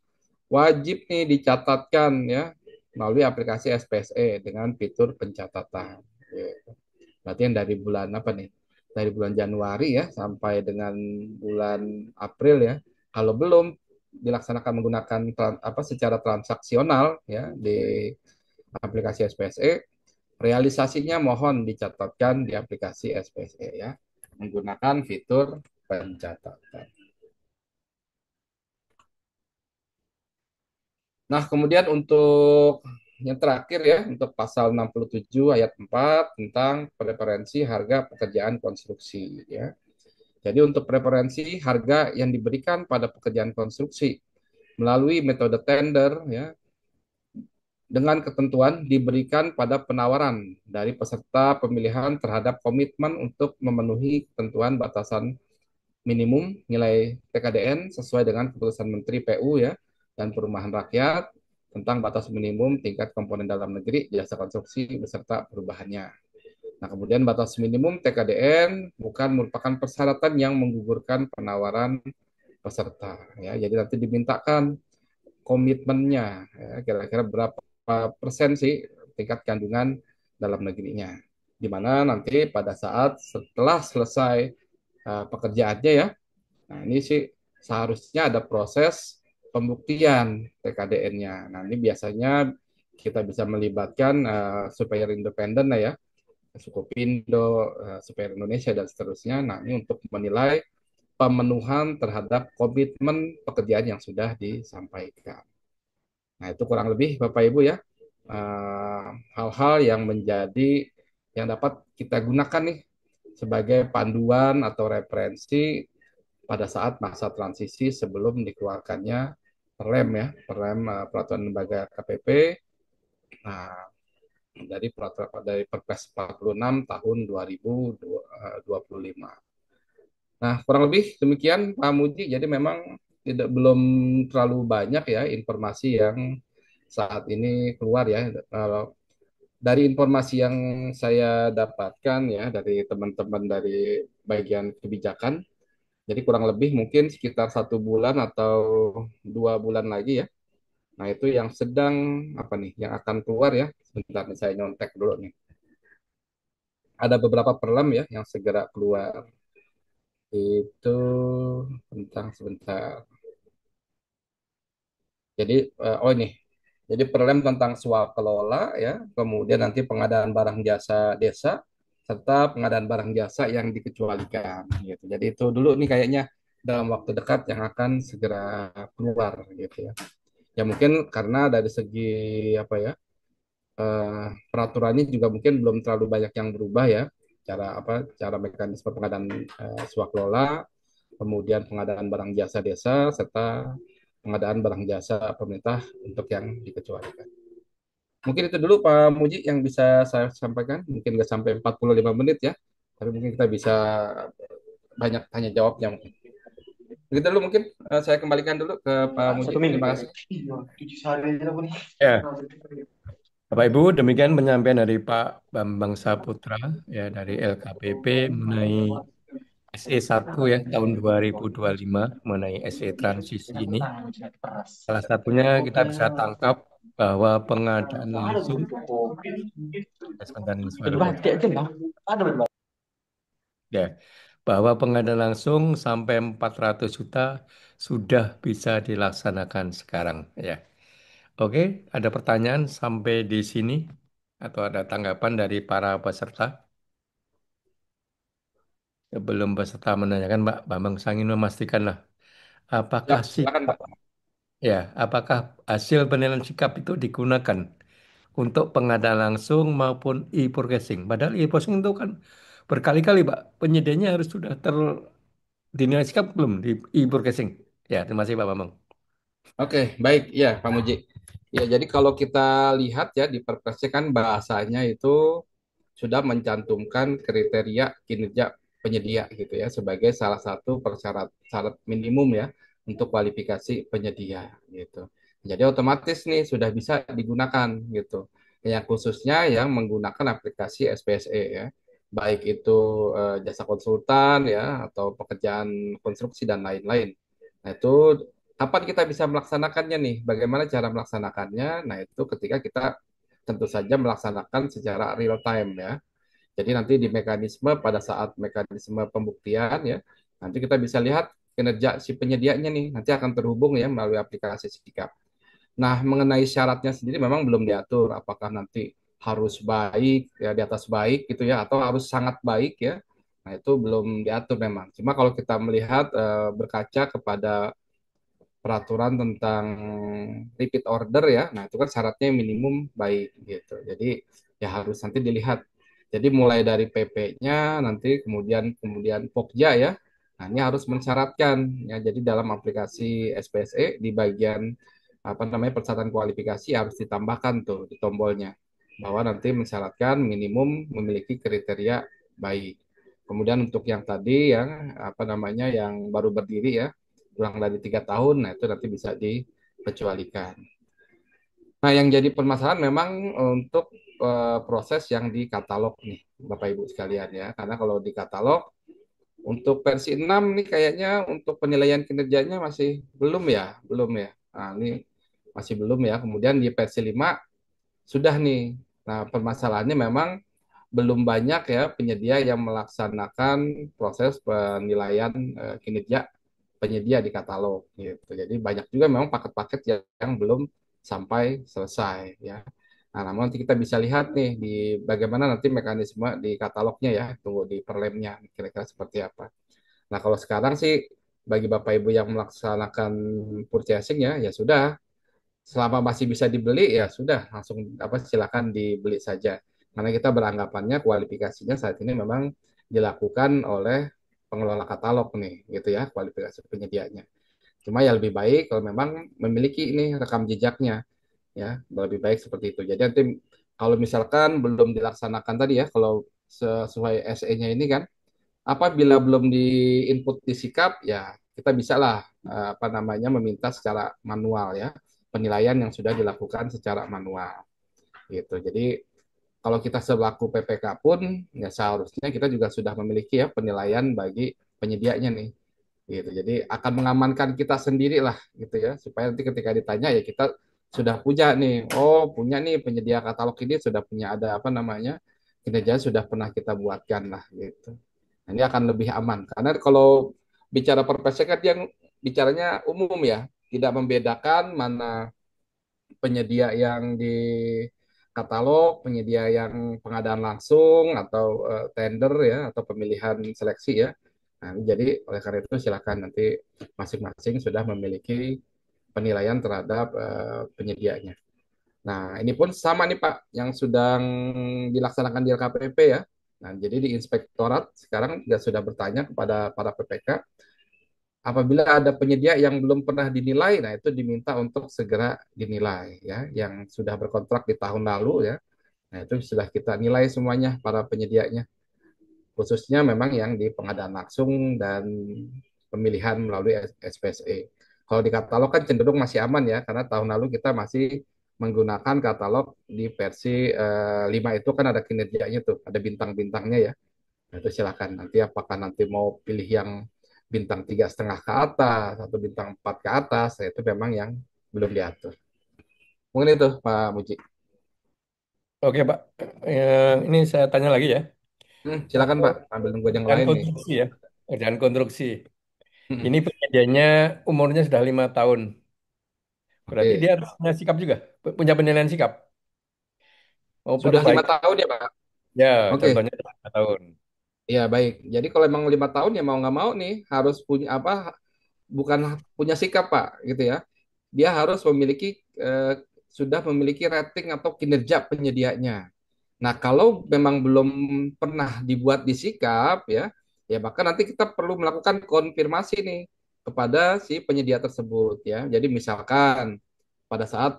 wajib nih dicatatkan ya melalui aplikasi SPSE dengan fitur pencatatan. Gitu. Berarti yang dari bulan apa nih? Dari bulan Januari ya sampai dengan bulan April ya. Kalau belum dilaksanakan menggunakan apa secara transaksional ya di aplikasi SPSE, realisasinya mohon dicatatkan di aplikasi SPSE ya menggunakan fitur pencatatan. Nah, kemudian untuk yang terakhir ya, untuk pasal 67 ayat 4 tentang preferensi harga pekerjaan konstruksi ya. Jadi untuk preferensi harga yang diberikan pada pekerjaan konstruksi melalui metode tender ya dengan ketentuan diberikan pada penawaran dari peserta pemilihan terhadap komitmen untuk memenuhi ketentuan batasan minimum nilai TKDN sesuai dengan keputusan Menteri PU ya dan Perumahan Rakyat tentang batas minimum tingkat komponen dalam negeri jasa konstruksi beserta perubahannya. Nah, kemudian batas minimum TKDN bukan merupakan persyaratan yang menggugurkan penawaran peserta ya. Jadi nanti dimintakan komitmennya ya, kira-kira berapa persen sih tingkat kandungan dalam negerinya. Di mana nanti pada saat setelah selesai pekerjaannya ya. Nah, ini sih seharusnya ada proses pembuktian TKDN-nya. Nah, ini biasanya kita bisa melibatkan supplier independen lah ya, Sukopindo, supplier Indonesia dan seterusnya. Nah, ini untuk menilai pemenuhan terhadap komitmen pekerjaan yang sudah disampaikan. Nah, itu kurang lebih Bapak Ibu ya, hal-hal yang menjadi yang dapat kita gunakan nih sebagai panduan atau referensi pada saat masa transisi sebelum dikeluarkannya Perlem ya, Perlem Peraturan Lembaga KPP. Nah, dari peraturan dari Perpres 46 tahun 2025. Nah, kurang lebih demikian Pak Muji. Jadi memang belum terlalu banyak ya informasi yang saat ini keluar ya. Dari informasi yang saya dapatkan ya dari teman-teman dari bagian kebijakan, jadi kurang lebih mungkin sekitar 1 bulan atau 2 bulan lagi ya. Nah itu yang sedang apa nih, yang akan keluar ya. Sebentar nih saya nyontek dulu nih. Ada beberapa perlem ya yang segera keluar. Itu tentang sebentar. Jadi oh ini. Jadi perlem tentang swak kelola ya. Kemudian nanti pengadaan barang jasa desa. serta pengadaan barang jasa yang dikecualikan gitu. Jadi itu dulu nih kayaknya dalam waktu dekat yang akan segera keluar gitu ya. Ya mungkin karena dari segi apa ya peraturannya juga mungkin belum terlalu banyak yang berubah ya. Cara mekanisme pengadaan swaklola, kemudian pengadaan barang jasa desa serta pengadaan barang jasa pemerintah untuk yang dikecualikan. Mungkin itu dulu Pak Muji yang bisa saya sampaikan. Mungkin nggak sampai 45 menit ya, tapi mungkin kita bisa banyak tanya jawabnya mungkin. Begitu dulu mungkin saya kembalikan dulu ke Pak Muji. Satu minggu. Terima kasih. Ya, Bapak Ibu, demikian penyampaian dari Pak Bambang Saputra ya dari LKPP mengenai SE1 ya tahun 2025 mengenai SE transisi ini. Salah satunya kita bisa tangkap bahwa pengadaan langsung ya, sebentar ini suara Jadi gua. batik aja lah. Ada berapa? Ya, bahwa pengadaan langsung sampai 400 juta sudah bisa dilaksanakan sekarang ya. Oke, ada pertanyaan sampai di sini atau ada tanggapan dari para peserta? Sebelum peserta menanyakan, Mbak Bambang saya ingin memastikan lah, Ya, apakah silakan sikap Pak. ya, apakah hasil penilaian sikap itu digunakan untuk pengadaan langsung maupun e-processing? Padahal e-processing itu kan berkali-kali, Pak, penyediaannya harus sudah dinilai sikap belum di e-processing. Ya, terima kasih Pak Bambang. Oke, baik ya Pak Muji. Ya, jadi kalau kita lihat ya di Perpresnya kan bahasanya itu sudah mencantumkan kriteria kinerja penyedia gitu ya sebagai salah satu persyarat syarat minimum ya untuk kualifikasi penyedia gitu. Jadi otomatis nih sudah bisa digunakan gitu. Yang khususnya yang menggunakan aplikasi SPSE ya. Baik itu jasa konsultan ya atau pekerjaan konstruksi dan lain-lain. Nah, itu kapan kita bisa melaksanakannya nih? Bagaimana cara melaksanakannya? Nah, itu ketika kita tentu saja melaksanakan secara real time ya. Jadi nanti di mekanisme pada saat mekanisme pembuktian ya, nanti kita bisa lihat kinerja si penyedianya nih, nanti akan terhubung ya melalui aplikasi Sikap. Nah, mengenai syaratnya sendiri memang belum diatur, apakah nanti harus baik ya di atas baik gitu ya, atau harus sangat baik ya. Nah, itu belum diatur memang. Cuma kalau kita melihat berkaca kepada peraturan tentang repeat order ya. Nah, itu kan syaratnya minimum baik gitu. Jadi ya harus nanti dilihat. Jadi mulai dari PP-nya nanti kemudian kemudian Pokja ya. Nah, ini harus mensyaratkan ya. Jadi dalam aplikasi SPSE di bagian apa namanya persyaratan kualifikasi harus ditambahkan tuh di tombolnya bahwa nanti mensyaratkan minimum memiliki kriteria baik. Kemudian untuk yang tadi yang apa namanya yang baru berdiri ya kurang dari 3 tahun, nah itu nanti bisa dikecualikan. Nah, yang jadi permasalahan memang untuk proses yang di katalog nih, Bapak Ibu sekalian ya. Karena kalau di katalog untuk versi 6 nih kayaknya untuk penilaian kinerjanya masih belum ya, belum ya. Nah, ini masih belum ya. Kemudian di versi 5 sudah nih. Nah, permasalahannya memang belum banyak ya penyedia yang melaksanakan proses penilaian kinerja penyedia di katalog gitu. Jadi banyak juga memang paket-paket yang belum sampai selesai ya. Nah, namun nanti kita bisa lihat nih di bagaimana nanti mekanisme di katalognya ya, tunggu di perlemnya kira-kira seperti apa. Nah, kalau sekarang sih bagi Bapak Ibu yang melaksanakan purchasing ya, ya sudah selama masih bisa dibeli ya sudah langsung apa silakan dibeli saja. Karena kita beranggapannya kualifikasinya saat ini memang dilakukan oleh pengelola katalog nih gitu ya kualifikasi penyediaannya. Cuma ya lebih baik kalau memang memiliki ini rekam jejaknya ya lebih baik seperti itu. Jadi nanti kalau misalkan belum dilaksanakan tadi ya kalau sesuai SE-nya ini kan apabila belum di input di sikap ya kita bisa lah apa namanya meminta secara manual ya penilaian yang sudah dilakukan secara manual gitu. Jadi kalau kita selaku PPK pun ya seharusnya kita juga sudah memiliki ya penilaian bagi penyedianya nih gitu. Jadi akan mengamankan kita sendiri lah gitu ya supaya nanti ketika ditanya ya kita sudah punya nih, oh punya nih penyedia katalog ini sudah punya ada apa namanya kinerja sudah pernah kita buatkan lah gitu. Nah, ini akan lebih aman karena kalau bicara perpres kan yang bicaranya umum ya, tidak membedakan mana penyedia yang di katalog, penyedia yang pengadaan langsung atau tender ya atau pemilihan seleksi ya. Nah, jadi oleh karena itu silakan nanti masing-masing sudah memiliki penilaian terhadap penyedianya. Nah, ini pun sama nih Pak yang sedang dilaksanakan di LKPP ya. Nah, jadi di inspektorat sekarang juga sudah bertanya kepada para PPK apabila ada penyedia yang belum pernah dinilai, nah itu diminta untuk segera dinilai ya, yang sudah berkontrak di tahun lalu ya. Nah, itu sudah kita nilai semuanya para penyedianya, khususnya memang yang di pengadaan langsung dan pemilihan melalui SPSE. Kalau di katalog kan cenderung masih aman ya, karena tahun lalu kita masih menggunakan katalog di versi 5 itu kan ada kinerjanya tuh, ada bintang-bintangnya ya. Nah, itu silakan nanti apakah nanti mau pilih yang bintang 3,5 ke atas atau bintang 4 ke atas, nah, itu memang yang belum diatur. Mungkin itu Pak Muji. Oke, Pak. Ini saya tanya lagi ya. Silakan Untuk Pak, ambil nunggu yang kerjaan lain nih. konstruksi ya. Kerjaan konstruksi. Hmm, Ini pekerjaannya umurnya sudah 5 tahun. Berarti dia Oke, harus punya sikap juga. Punya penilaian sikap. Mau sudah lima perbaikan. tahun ya Pak. Ya, Oke, contohnya 5 tahun. ya baik. Jadi kalau emang 5 tahun ya mau nggak mau nih harus punya apa? Bukan punya sikap Pak, gitu ya. Dia harus memiliki sudah memiliki rating atau kinerja penyedianya. Nah, kalau memang belum pernah dibuat di sikap ya, ya maka nanti kita perlu melakukan konfirmasi nih kepada si penyedia tersebut ya. Jadi misalkan pada saat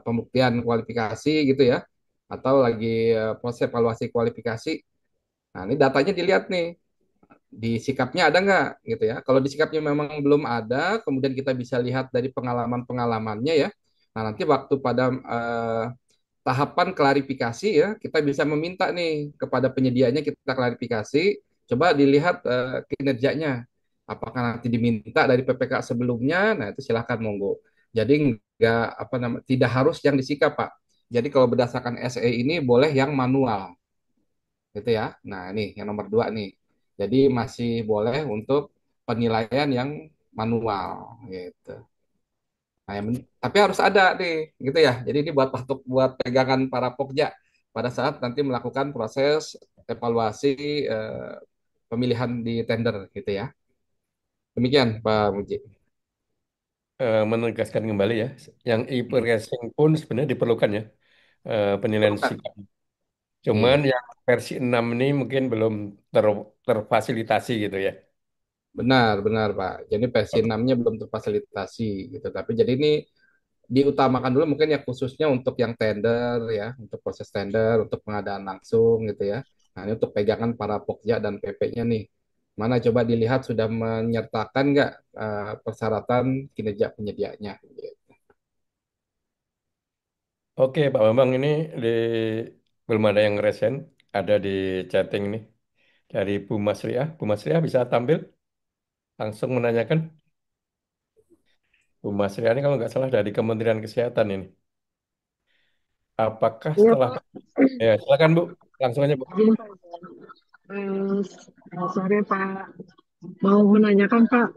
pembuktian kualifikasi gitu ya, atau lagi proses evaluasi kualifikasi, nah ini datanya dilihat nih di sikapnya ada nggak gitu ya. Kalau di sikapnya memang belum ada, kemudian kita bisa lihat dari pengalaman-pengalamannya ya. Nah, nanti waktu pada tahapan klarifikasi ya, kita bisa meminta nih kepada penyedianya kita klarifikasi, coba dilihat kinerjanya. Apakah nanti diminta dari PPK sebelumnya? Nah, itu silahkan monggo. Jadi nggak apa namanya, tidak harus yang disikap, Pak. Jadi kalau berdasarkan SE ini boleh yang manual, gitu ya. Nah, ini yang nomor dua nih. Jadi masih boleh untuk penilaian yang manual, gitu. Nah, tapi harus ada nih, gitu ya. Jadi ini buat pegangan para pokja pada saat nanti melakukan proses evaluasi eh, pemilihan di tender, gitu ya. Demikian, Pak Muji. Menegaskan kembali ya. Yang e-pricing pun sebenarnya diperlukan ya. Penilaian Perlukan. sikap. Cuman Iya, yang versi 6 ini mungkin belum terfasilitasi gitu ya. benar, benar, Pak. Jadi versi 6-nya belum terfasilitasi, gitu. Tapi jadi ini diutamakan dulu mungkin ya khususnya untuk yang tender ya, untuk proses tender, untuk pengadaan langsung gitu ya. Nah, ini untuk pegangan para pokja dan PP-nya nih. Mana coba dilihat sudah menyertakan nggak persyaratan kinerja penyediaannya. Gitu. Oke, Pak Bambang ini di, belum ada yang resen, ada di chatting nih dari Bu Masriah. Bu Masriah bisa tampil langsung menanyakan. Bu Masriah ini kalau nggak salah dari Kementerian Kesehatan ini. Apakah Iya setelah Pak, ya silakan Bu, langsung aja Bu. izin Pak. Sore Pak, mau menanyakan Pak,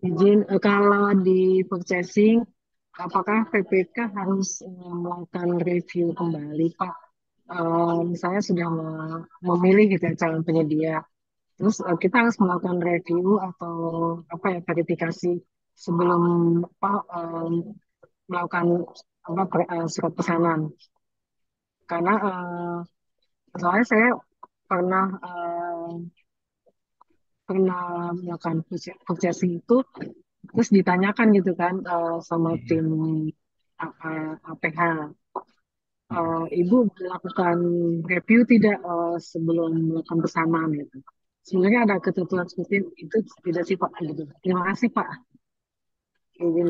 izin kalau di purchasing, apakah PPK harus melakukan review kembali Pak? Misalnya sudah memilih gitu ya calon penyedia, terus kita harus melakukan review atau apa ya verifikasi sebelum apa melakukan apa surat pesanan. Karena soalnya saya pernah pernah melakukan purchasing itu terus ditanyakan gitu kan sama Mm-mm. tim APH, Mm-mm. ibu melakukan review tidak sebelum melakukan pesanan gitu. Sebenarnya ada ketentuan seperti itu tidak sih Pak gitu. Terima kasih Pak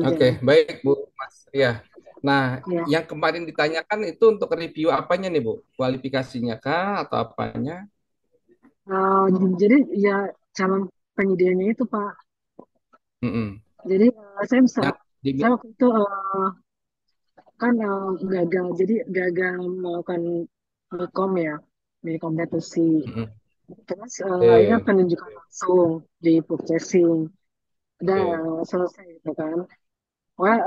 Oke, izinnya. baik Bu Mas. Ya. Nah, Ya, yang kemarin ditanyakan itu untuk review apanya nih Bu? Kualifikasinya kah atau apanya? Eh, jadi ya calon penyediaannya itu Pak. Mm-mm. Jadi saya bisa Yang saya di, waktu itu kan gagal jadi gagal melakukan kom ya di kompetisi Mm-mm. terus akhirnya Oke, penunjukan langsung di purchasing udah oke. selesai gitu kan. Wah,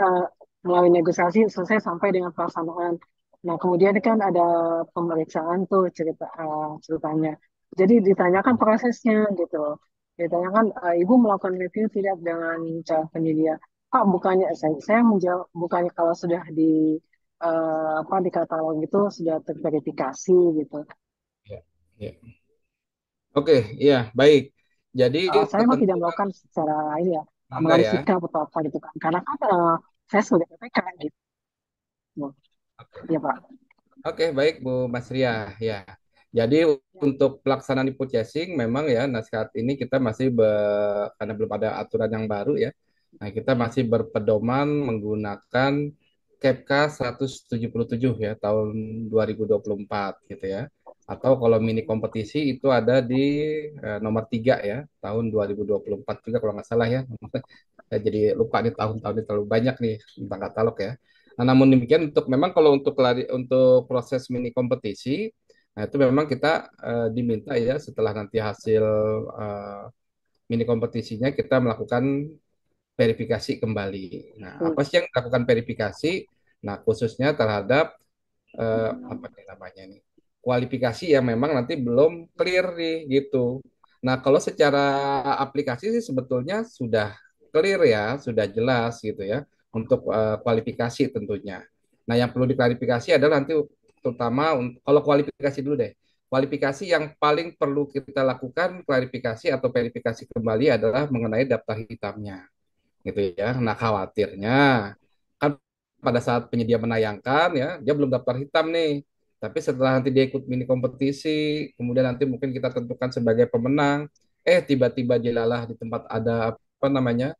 melalui negosiasi selesai sampai dengan pelaksanaan. Nah, kemudian kan ada pemeriksaan tuh ceritanya. Jadi ditanyakan prosesnya gitu. Ditanyakan, Ibu melakukan review tidak dengan calon penyedia? Pak, bukannya saya menjawab, bukannya kalau sudah apa di katalog itu sudah terverifikasi gitu. Ya, ya. Oke, iya, baik. Jadi Saya mau tidak ketentuan melakukan secara ini ya, enggak mengambil ya. sikap atau apa gitu kan. Karena kan saya sudah PPK gitu. Oke. Ya Pak. Oke, baik Bu Mas Ria. Ya. Jadi untuk pelaksanaan di purchasing memang ya, nah saat ini kita masih karena belum ada aturan yang baru ya. Nah, kita masih berpedoman menggunakan KEPK 177 ya tahun 2024 gitu ya. Atau kalau mini kompetisi itu ada di nomor 3 ya tahun 2024 juga kalau nggak salah ya. Saya jadi lupa nih tahun-tahun ini terlalu banyak nih tentang katalog ya. Nah, namun demikian untuk memang kalau untuk proses mini kompetisi, nah itu memang kita diminta ya setelah nanti hasil eh, mini kompetisinya kita melakukan verifikasi kembali. Nah, Hmm. apa sih yang dilakukan verifikasi? Nah, khususnya terhadap apa nih namanya nih kualifikasi yang memang nanti belum clear nih gitu. Nah, kalau secara aplikasi sih sebetulnya sudah clear ya, sudah jelas gitu ya untuk kualifikasi tentunya. Nah, yang perlu diklarifikasi adalah nanti terutama kalau kualifikasi dulu deh. Kualifikasi yang paling perlu kita lakukan klarifikasi atau verifikasi kembali adalah mengenai daftar hitamnya gitu ya. Nah, khawatirnya kan pada saat penyedia menayangkan ya, dia belum daftar hitam nih. Tapi setelah nanti dia ikut mini kompetisi, kemudian nanti mungkin kita tentukan sebagai pemenang, tiba-tiba dilalah di tempat ada apa namanya,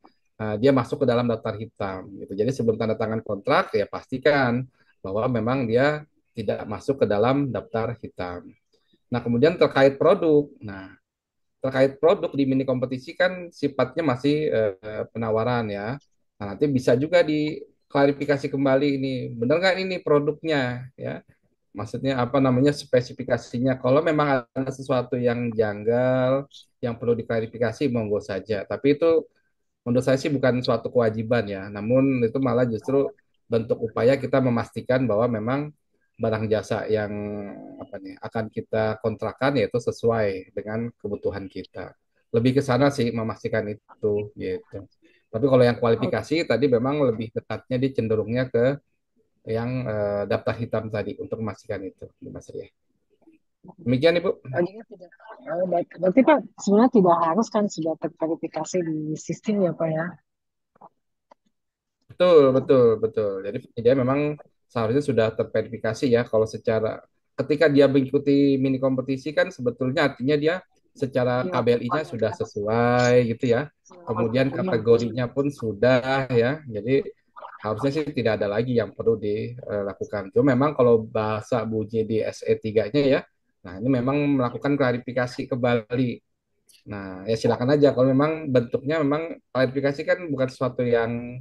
dia masuk ke dalam daftar hitam gitu. Jadi sebelum tanda tangan kontrak ya pastikan bahwa memang dia tidak masuk ke dalam daftar hitam. Nah, kemudian terkait produk. Nah, terkait produk di mini kompetisi kan sifatnya masih penawaran ya. Nah, nanti bisa juga diklarifikasi kembali ini, benar nggak ini produknya ya? Maksudnya apa namanya spesifikasinya? Kalau memang ada sesuatu yang janggal, yang perlu diklarifikasi, monggo saja. Tapi itu menurut saya sih bukan suatu kewajiban ya, namun itu malah justru bentuk upaya kita memastikan bahwa memang barang jasa yang apa nih akan kita kontrakkan yaitu sesuai dengan kebutuhan kita. Lebih ke sana sih memastikan itu gitu. Tapi kalau yang kualifikasi tadi memang lebih dekatnya di cenderungnya ke yang daftar hitam tadi untuk memastikan itu, Mas Ria. Demikian Ibu. Jadi tidak, berarti Pak sebenarnya tidak harus kan sudah terverifikasi di sistem ya Pak ya. Betul, betul, betul. Jadi dia memang seharusnya sudah terverifikasi ya. Kalau secara ketika dia mengikuti mini kompetisi kan sebetulnya artinya dia secara Iya, KBLI-nya sudah sesuai gitu ya. Kemudian iya. kategorinya pun sudah ya. Jadi harusnya sih tidak ada lagi yang perlu dilakukan. Cuma memang kalau bahasa Buji di SE3-nya ya, nah ini memang melakukan klarifikasi kembali. Nah, ya silakan aja kalau memang bentuknya memang klarifikasi kan bukan sesuatu yang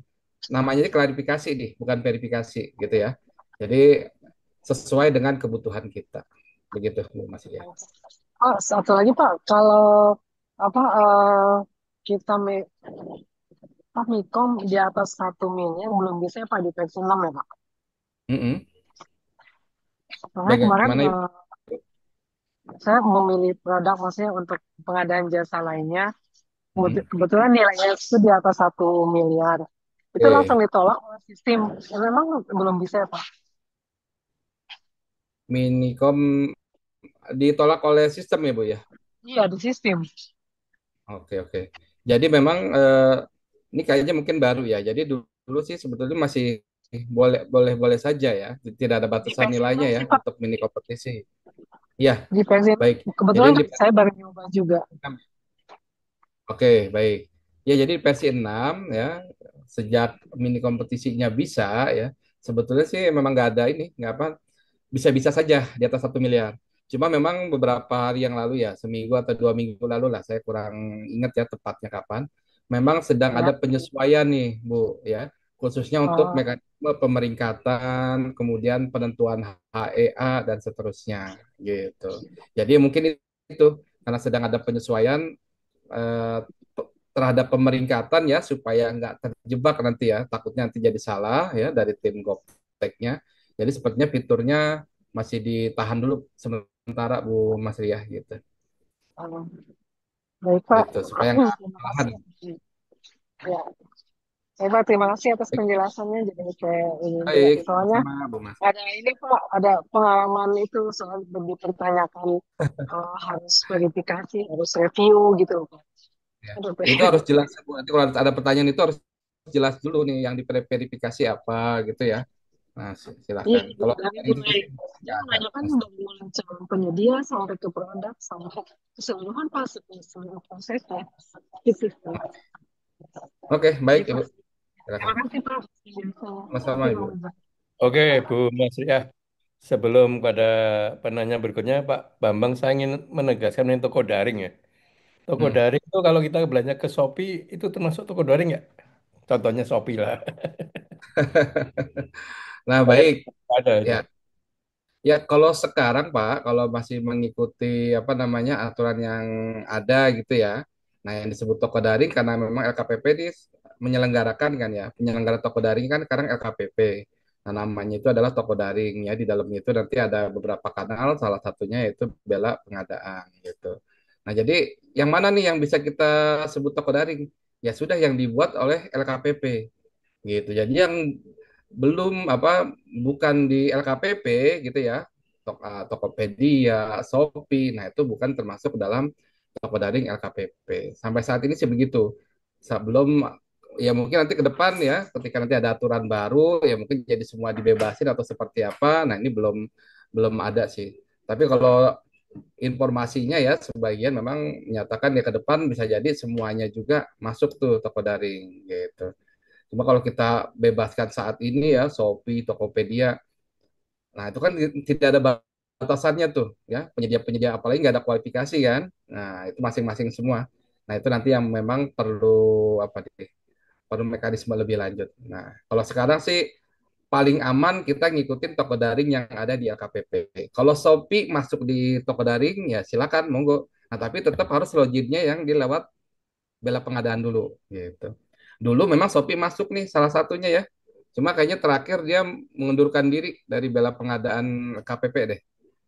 namanya ini klarifikasi nih, bukan verifikasi gitu ya. Jadi sesuai dengan kebutuhan kita. Begitu Bu Mas ya. Oh, satu lagi Pak, kalau apa kita Mikom di atas 1 miliar belum bisa ya Pak di versi 6 ya Pak. Mm-mm. Soalnya kemarin Bagaimana Ibu? saya memilih produk maksudnya untuk pengadaan jasa lainnya. Mm-mm. Kebetulan nilainya itu di atas 1 miliar. Itu langsung Oke, ditolak oleh sistem. Memang belum bisa ya Pak. Minicom ditolak oleh sistem ya Bu ya. Iya di sistem. Oke, oke. Jadi memang ini kayaknya mungkin baru ya. Jadi dulu sih sebetulnya masih boleh boleh boleh saja ya. Tidak ada Di batasan versi nilainya 6 ya sih Pak. untuk mini kompetisi. Iya, Di versi baik. Jadi kebetulan di saya baru nyoba juga. Oke, baik. Ya, jadi versi 6 ya, sejak mini kompetisinya bisa ya, sebetulnya sih memang nggak ada ini, nggak apa, bisa-bisa saja di atas 1 miliar. Cuma memang beberapa hari yang lalu ya, seminggu atau 2 minggu lalu lah, saya kurang ingat ya tepatnya kapan. Memang sedang ada Ya. penyesuaian nih, Bu, ya, khususnya untuk Oh, mekanisme pemeringkatan, kemudian penentuan HEA dan seterusnya, gitu. Jadi mungkin itu karena sedang ada penyesuaian eh, terhadap pemeringkatan ya supaya nggak terjebak nanti ya takutnya nanti jadi salah ya dari tim Gopteknya. Jadi sepertinya fiturnya masih ditahan dulu sementara Bu Mas Riah gitu. Uh, Baik Pak, Gitu supaya nggak terima kewalahan. kasih. Ya, baik Pak, terima kasih atas Baik, penjelasannya. Jadi kayak ini juga. baik, Soalnya sama Bu Mas. ada ini Pak, ada pengalaman itu soal dipertanyakan harus verifikasi, harus review gitu Pak. Ya. Aduh, Itu harus jelas Bu. Nanti kalau ada pertanyaan itu harus jelas dulu nih yang diverifikasi apa gitu ya. Nah, iya, silakan. iya. Kalau Dari yang itu mulai sih dia nggak ada. menanyakan Mas. dari mulai calon penyedia sampai ke produk sampai keseluruhan pas seluruh prosesnya. Gitu sih. Oke, baik Baik Ibu. Pak, terima Silakan. kasih Pak. Penjelasannya. Sama-sama Terima Ibu. kasih. Oke, Bu Mas ya. Sebelum pada penanya berikutnya, Pak Bambang, saya ingin menegaskan ini toko daring ya. Toko Hmm. daring itu kalau kita belanja ke Shopee itu termasuk toko daring ya? Contohnya Shopee lah. Nah, Saya baik. ada Ya, itu. ya, kalau sekarang Pak, kalau masih mengikuti apa namanya aturan yang ada gitu ya. Nah, yang disebut toko daring karena memang LKPP ini menyelenggarakan kan ya. Penyelenggara toko daring kan sekarang LKPP. Nah, namanya itu adalah toko daring ya. Di dalamnya itu nanti ada beberapa kanal, salah satunya yaitu bela pengadaan gitu. Nah, jadi yang mana nih yang bisa kita sebut toko daring? Ya sudah yang dibuat oleh LKPP gitu. Jadi yang belum apa bukan di LKPP gitu ya, Tokopedia, Shopee, nah itu bukan termasuk dalam toko daring LKPP. Sampai saat ini sih begitu. Sebelum ya mungkin nanti ke depan ya, ketika nanti ada aturan baru ya mungkin jadi semua dibebasin atau seperti apa. Nah ini belum belum ada sih. Tapi kalau informasinya ya sebagian memang menyatakan ya ke depan bisa jadi semuanya juga masuk tuh toko daring gitu. Cuma kalau kita bebaskan saat ini ya Shopee, Tokopedia, nah itu kan tidak ada batasannya tuh ya penyedia-penyedia apalagi nggak ada kualifikasi kan. Nah itu masing-masing semua. Nah itu nanti yang memang perlu apa deh, perlu mekanisme lebih lanjut. Nah kalau sekarang sih paling aman kita ngikutin toko daring yang ada di LKPP. Kalau Shopee masuk di toko daring ya silakan monggo. Nah tapi tetap harus loginnya yang dilewat bela pengadaan dulu gitu. Dulu memang Shopee masuk nih salah satunya ya. Cuma kayaknya terakhir dia mengundurkan diri dari bela pengadaan KPP deh.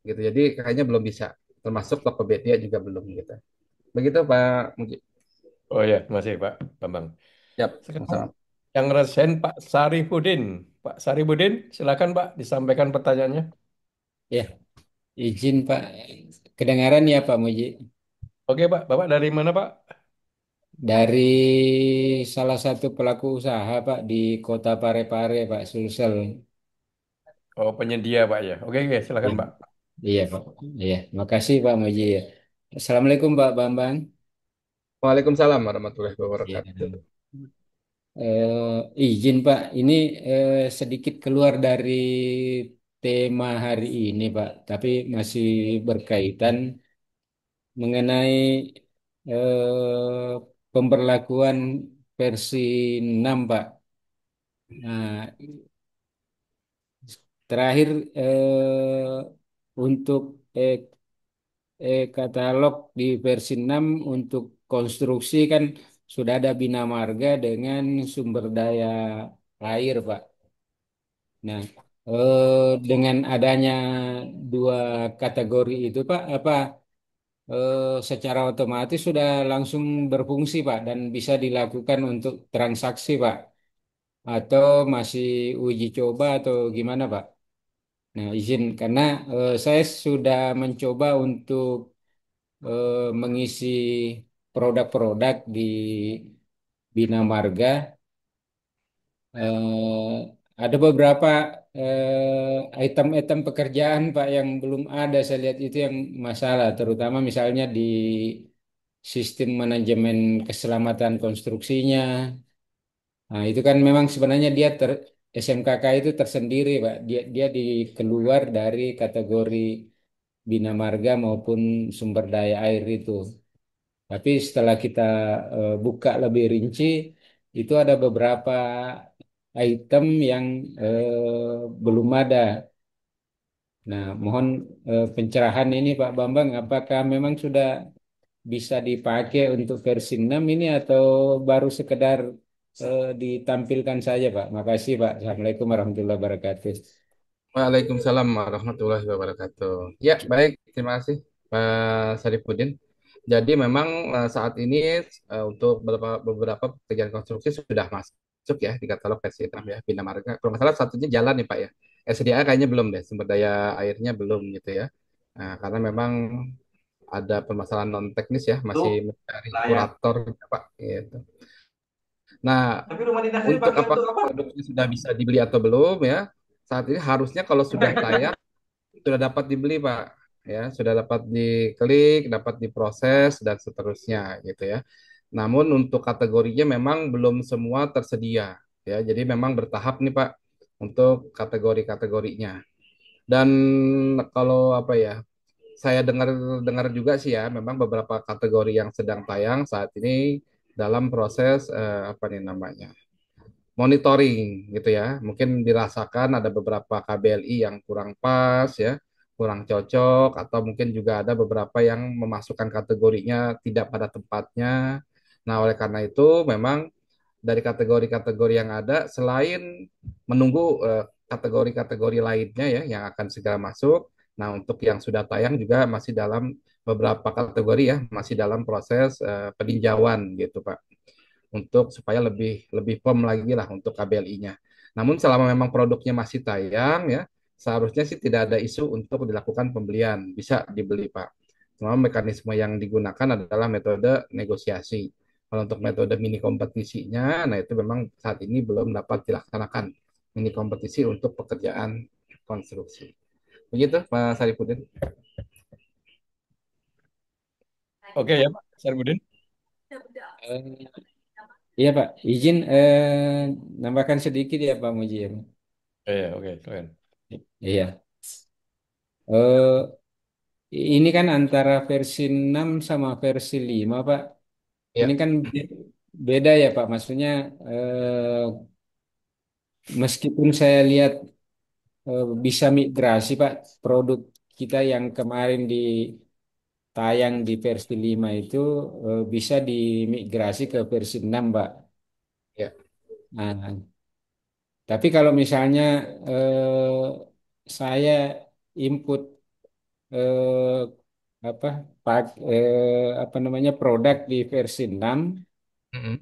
Gitu. Jadi kayaknya belum bisa. Termasuk Tokopedia juga belum gitu. Begitu Pak Muji. Oh ya, masih Pak Bambang. Siap, Sekarang sama-sama. yang resen Pak Sarifudin. Pak Sarifudin, silakan Pak disampaikan pertanyaannya. Ya, izin Pak. Kedengaran ya Pak Muji. Oke Pak, Bapak dari mana Pak? Dari salah satu pelaku usaha Pak di Kota Parepare Pak Sulsel. Oh penyedia Pak ya. Oke, oke, silakan Ya. Pak. Iya Pak. Iya, makasih Pak Muji ya. Assalamualaikum Pak Bambang. Waalaikumsalam warahmatullahi Ya. wabarakatuh. Izin Pak, ini sedikit keluar dari tema hari ini Pak, tapi masih berkaitan mengenai pemberlakuan versi 6 Pak. Nah, terakhir untuk eh, katalog di versi 6 untuk konstruksi kan sudah ada bina marga dengan sumber daya air Pak. Nah, dengan adanya dua kategori itu Pak, apa secara otomatis sudah langsung berfungsi Pak dan bisa dilakukan untuk transaksi Pak atau masih uji coba atau gimana Pak? Nah, izin karena saya sudah mencoba untuk mengisi produk-produk di Bina Marga. Ada beberapa item-item pekerjaan Pak yang belum ada. Saya lihat itu yang masalah, terutama misalnya di sistem manajemen keselamatan konstruksinya. Nah, itu kan memang sebenarnya SMKK itu tersendiri, Pak. Dia keluar dari kategori bina marga maupun sumber daya air itu. Tapi setelah kita buka lebih rinci, itu ada beberapa item yang belum ada. Nah, mohon pencerahan ini Pak Bambang, apakah memang sudah bisa dipakai untuk versi 6 ini atau baru sekedar ditampilkan saja Pak? Makasih Pak. Assalamualaikum warahmatullahi wabarakatuh. Waalaikumsalam warahmatullahi wabarakatuh. Ya, baik. Terima kasih, Pak Sarifudin. Jadi memang saat ini untuk beberapa pekerjaan konstruksi sudah masuk ya di katalog versi 6 ya, Bina Marga. Kalau nggak salah satunya jalan nih Pak ya. SDA kayaknya belum deh, sumber daya airnya belum gitu ya. Nah, karena memang ada permasalahan non teknis ya, masih mencari kurator Pak gitu. Nah, Tapi rumah dinasnya untuk dipakai untuk apakah apa? produknya sudah bisa dibeli atau belum ya? Saat ini harusnya kalau sudah tayang sudah dapat dibeli Pak, ya sudah dapat diklik, dapat diproses dan seterusnya gitu ya. Namun untuk kategorinya memang belum semua tersedia ya, jadi memang bertahap nih Pak untuk kategori-kategorinya. Dan kalau apa ya, saya dengar dengar juga sih ya, memang beberapa kategori yang sedang tayang saat ini dalam proses apa nih namanya monitoring gitu ya. Mungkin dirasakan ada beberapa KBLI yang kurang pas ya, kurang cocok, atau mungkin juga ada beberapa yang memasukkan kategorinya tidak pada tempatnya. Nah, oleh karena itu memang dari kategori-kategori yang ada, selain menunggu kategori-kategori lainnya ya yang akan segera masuk. Nah, untuk yang sudah tayang juga masih dalam beberapa kategori ya, masih dalam proses peninjauan gitu Pak, untuk supaya lebih lebih firm lagi lah untuk KBLI-nya. Namun selama memang produknya masih tayang ya, seharusnya sih tidak ada isu untuk dilakukan pembelian, bisa dibeli Pak. Cuma mekanisme yang digunakan adalah metode negosiasi. Kalau untuk metode mini kompetisinya, nah itu memang saat ini belum dapat dilaksanakan mini kompetisi untuk pekerjaan konstruksi. Begitu Mas Saripudin. Oke ya Pak Saribudin. Eh, iya Pak, izin nambahkan sedikit ya Pak Muji ya. Oke, keren. Iya. Eh, ini kan antara versi 6 sama versi 5 Pak. Ini Ya, kan beda ya Pak. Maksudnya meskipun saya lihat bisa migrasi Pak, produk kita yang kemarin ditayang di versi 5 itu bisa dimigrasi ke versi 6 Pak. ya. Nah, tapi kalau misalnya saya input eh, apa apa namanya produk di versi 6, Mm-mm,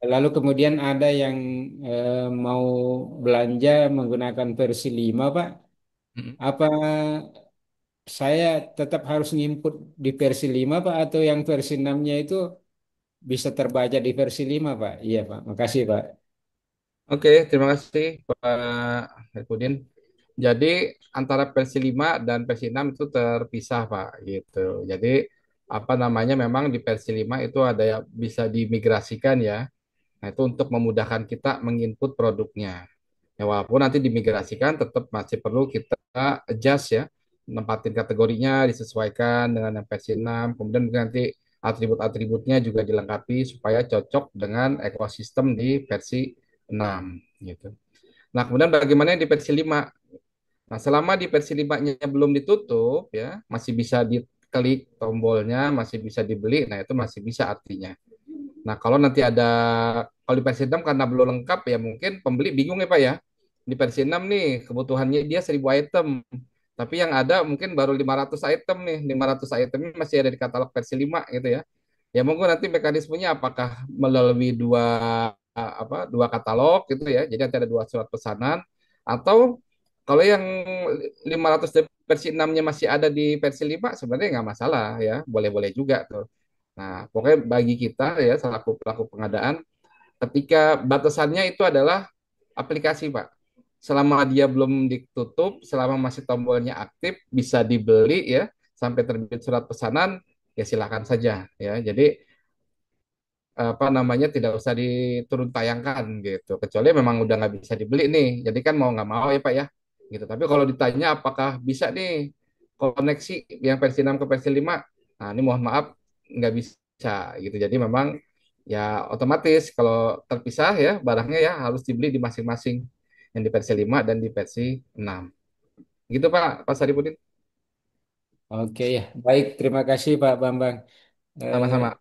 lalu kemudian ada yang mau belanja menggunakan versi 5 Pak, mm-mm. apa saya tetap harus nginput di versi 5 Pak, atau yang versi 6-nya itu bisa terbaca di versi 5 Pak? Iya Pak, makasih Pak. Oke, terima kasih Pak Herkudin. Jadi antara versi 5 dan versi 6 itu terpisah Pak gitu. Jadi apa namanya, memang di versi 5 itu ada yang bisa dimigrasikan ya. Nah, itu untuk memudahkan kita menginput produknya. Ya, walaupun nanti dimigrasikan tetap masih perlu kita adjust ya. Nempatin kategorinya disesuaikan dengan yang versi 6. Kemudian nanti atribut-atributnya juga dilengkapi supaya cocok dengan ekosistem di versi 6 gitu. Nah, kemudian bagaimana di versi 5? Nah, selama di versi 5-nya belum ditutup ya, masih bisa diklik tombolnya, masih bisa dibeli. Nah, itu masih bisa artinya. Nah, kalau nanti ada, kalau di versi 6 karena belum lengkap ya, mungkin pembeli bingung ya Pak ya. Di versi 6 nih kebutuhannya dia 1000 item. Tapi yang ada mungkin baru 500 item nih. 500 item ini masih ada di katalog versi 5 gitu ya. Ya monggo nanti mekanismenya apakah melalui dua katalog gitu ya. Jadi nanti ada dua surat pesanan, atau kalau yang 500 dari versi 6-nya masih ada di versi 5 sebenarnya nggak masalah ya. Boleh-boleh juga tuh. Nah, pokoknya bagi kita ya selaku pelaku pengadaan, ketika batasannya itu adalah aplikasi, Pak. Selama dia belum ditutup, selama masih tombolnya aktif, bisa dibeli ya, sampai terbit surat pesanan, ya silakan saja ya. Jadi apa namanya, tidak usah diturun tayangkan gitu. Kecuali memang udah nggak bisa dibeli nih. Jadi kan mau nggak mau ya Pak ya. Gitu. Tapi kalau ditanya apakah bisa nih koneksi yang versi 6 ke versi 5, nah ini mohon maaf nggak bisa gitu. Jadi memang ya otomatis kalau terpisah ya barangnya ya harus dibeli di masing-masing, yang di versi 5 dan di versi 6. Gitu Pak Saripudin. Oke ya, baik. Terima kasih Pak Bambang. Eh, Sama-sama.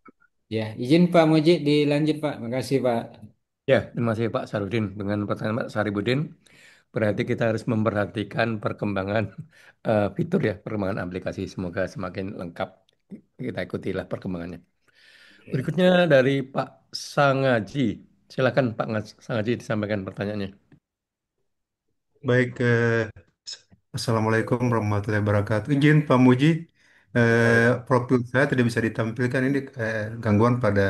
ya, izin Pak Muji dilanjut Pak. Makasih Pak. Ya, terima kasih Pak Sarudin dengan pertanyaan Pak Saribudin. Berarti kita harus memperhatikan perkembangan fitur ya, perkembangan aplikasi. Semoga semakin lengkap. Kita ikutilah perkembangannya. Ya. Berikutnya dari Pak Sangaji. Silakan Pak Sangaji disampaikan pertanyaannya. Baik, Assalamualaikum warahmatullahi wabarakatuh. Izin Pak Muji, profil saya tidak bisa ditampilkan ini gangguan pada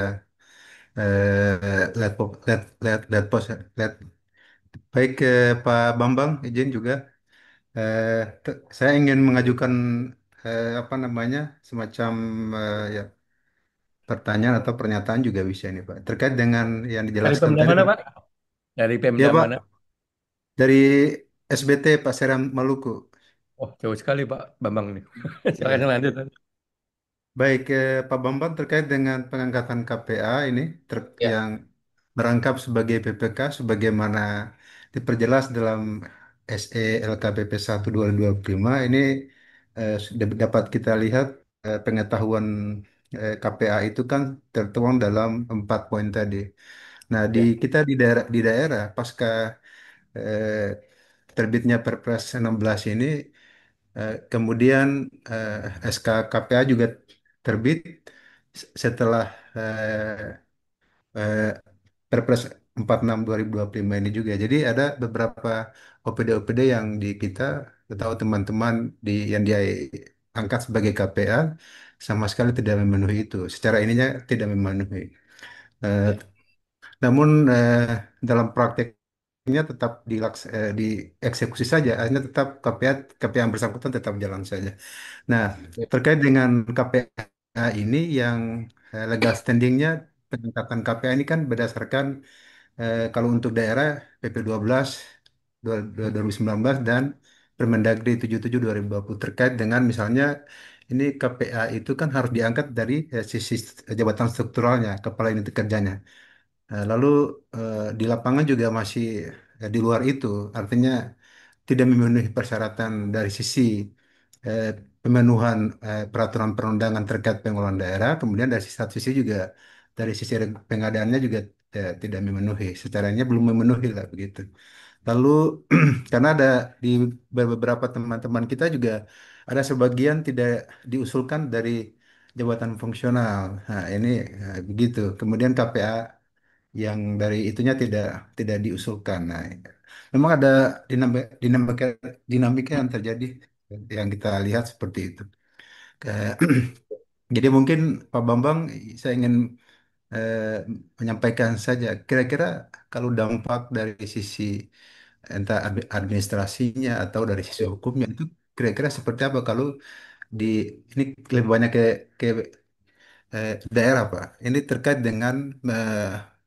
LED post. LED. Baik, Pak Bambang, izin juga. Saya ingin mengajukan apa namanya semacam ya, pertanyaan atau pernyataan juga bisa ini Pak. Terkait dengan yang Dari dijelaskan Pemda tadi. mana Pak? Dari Pemda Ya mana? Pak, dari SBT Pak Seram Maluku. Oh, jauh sekali Pak Bambang nih. Silakan Ya. lanjut. Baik, Pak Bambang terkait dengan pengangkatan KPA ini Ya. yang merangkap sebagai PPK sebagaimana diperjelas dalam SE LKPP 1 2025 ini sudah dapat kita lihat pengetahuan KPA itu kan tertuang dalam 4 poin tadi. Nah, Ya. kita di daerah pasca eh, terbitnya Perpres 16 ini kemudian SK KPA juga terbit setelah eh, Perpres 46 2025 ini juga. Jadi ada beberapa OPD-OPD yang di kita atau teman-teman yang dia angkat sebagai KPA sama sekali tidak memenuhi itu. Secara ininya tidak memenuhi. Eh, Ya. namun dalam prakteknya tetap dieksekusi saja. Akhirnya tetap KPA yang bersangkutan tetap jalan saja. Nah, Ya. terkait dengan KPA ini yang legal standingnya peningkatan KPA ini kan berdasarkan kalau untuk daerah PP 12 2019 dan Permendagri 77 2020 terkait dengan misalnya ini KPA itu kan harus diangkat dari sisi jabatan strukturalnya, kepala unit kerjanya. Lalu di lapangan juga masih di luar itu, artinya tidak memenuhi persyaratan dari sisi eh, pemenuhan peraturan perundangan terkait pengelolaan daerah, kemudian dari satu sisi juga dari sisi pengadaannya juga tidak memenuhi, secaranya belum memenuhi lah begitu. Lalu karena ada di beberapa teman-teman kita juga ada sebagian tidak diusulkan dari jabatan fungsional. Nah, ini begitu. Kemudian KPA yang dari itunya tidak diusulkan. Nah, memang ada dinamika dinamika yang terjadi yang kita lihat seperti itu. Kayak- Jadi mungkin Pak Bambang, saya ingin eh, menyampaikan saja, kira-kira kalau dampak dari sisi entah administrasinya atau dari sisi hukumnya itu kira-kira seperti apa kalau di ini lebih banyak ke daerah, Pak. Ini terkait dengan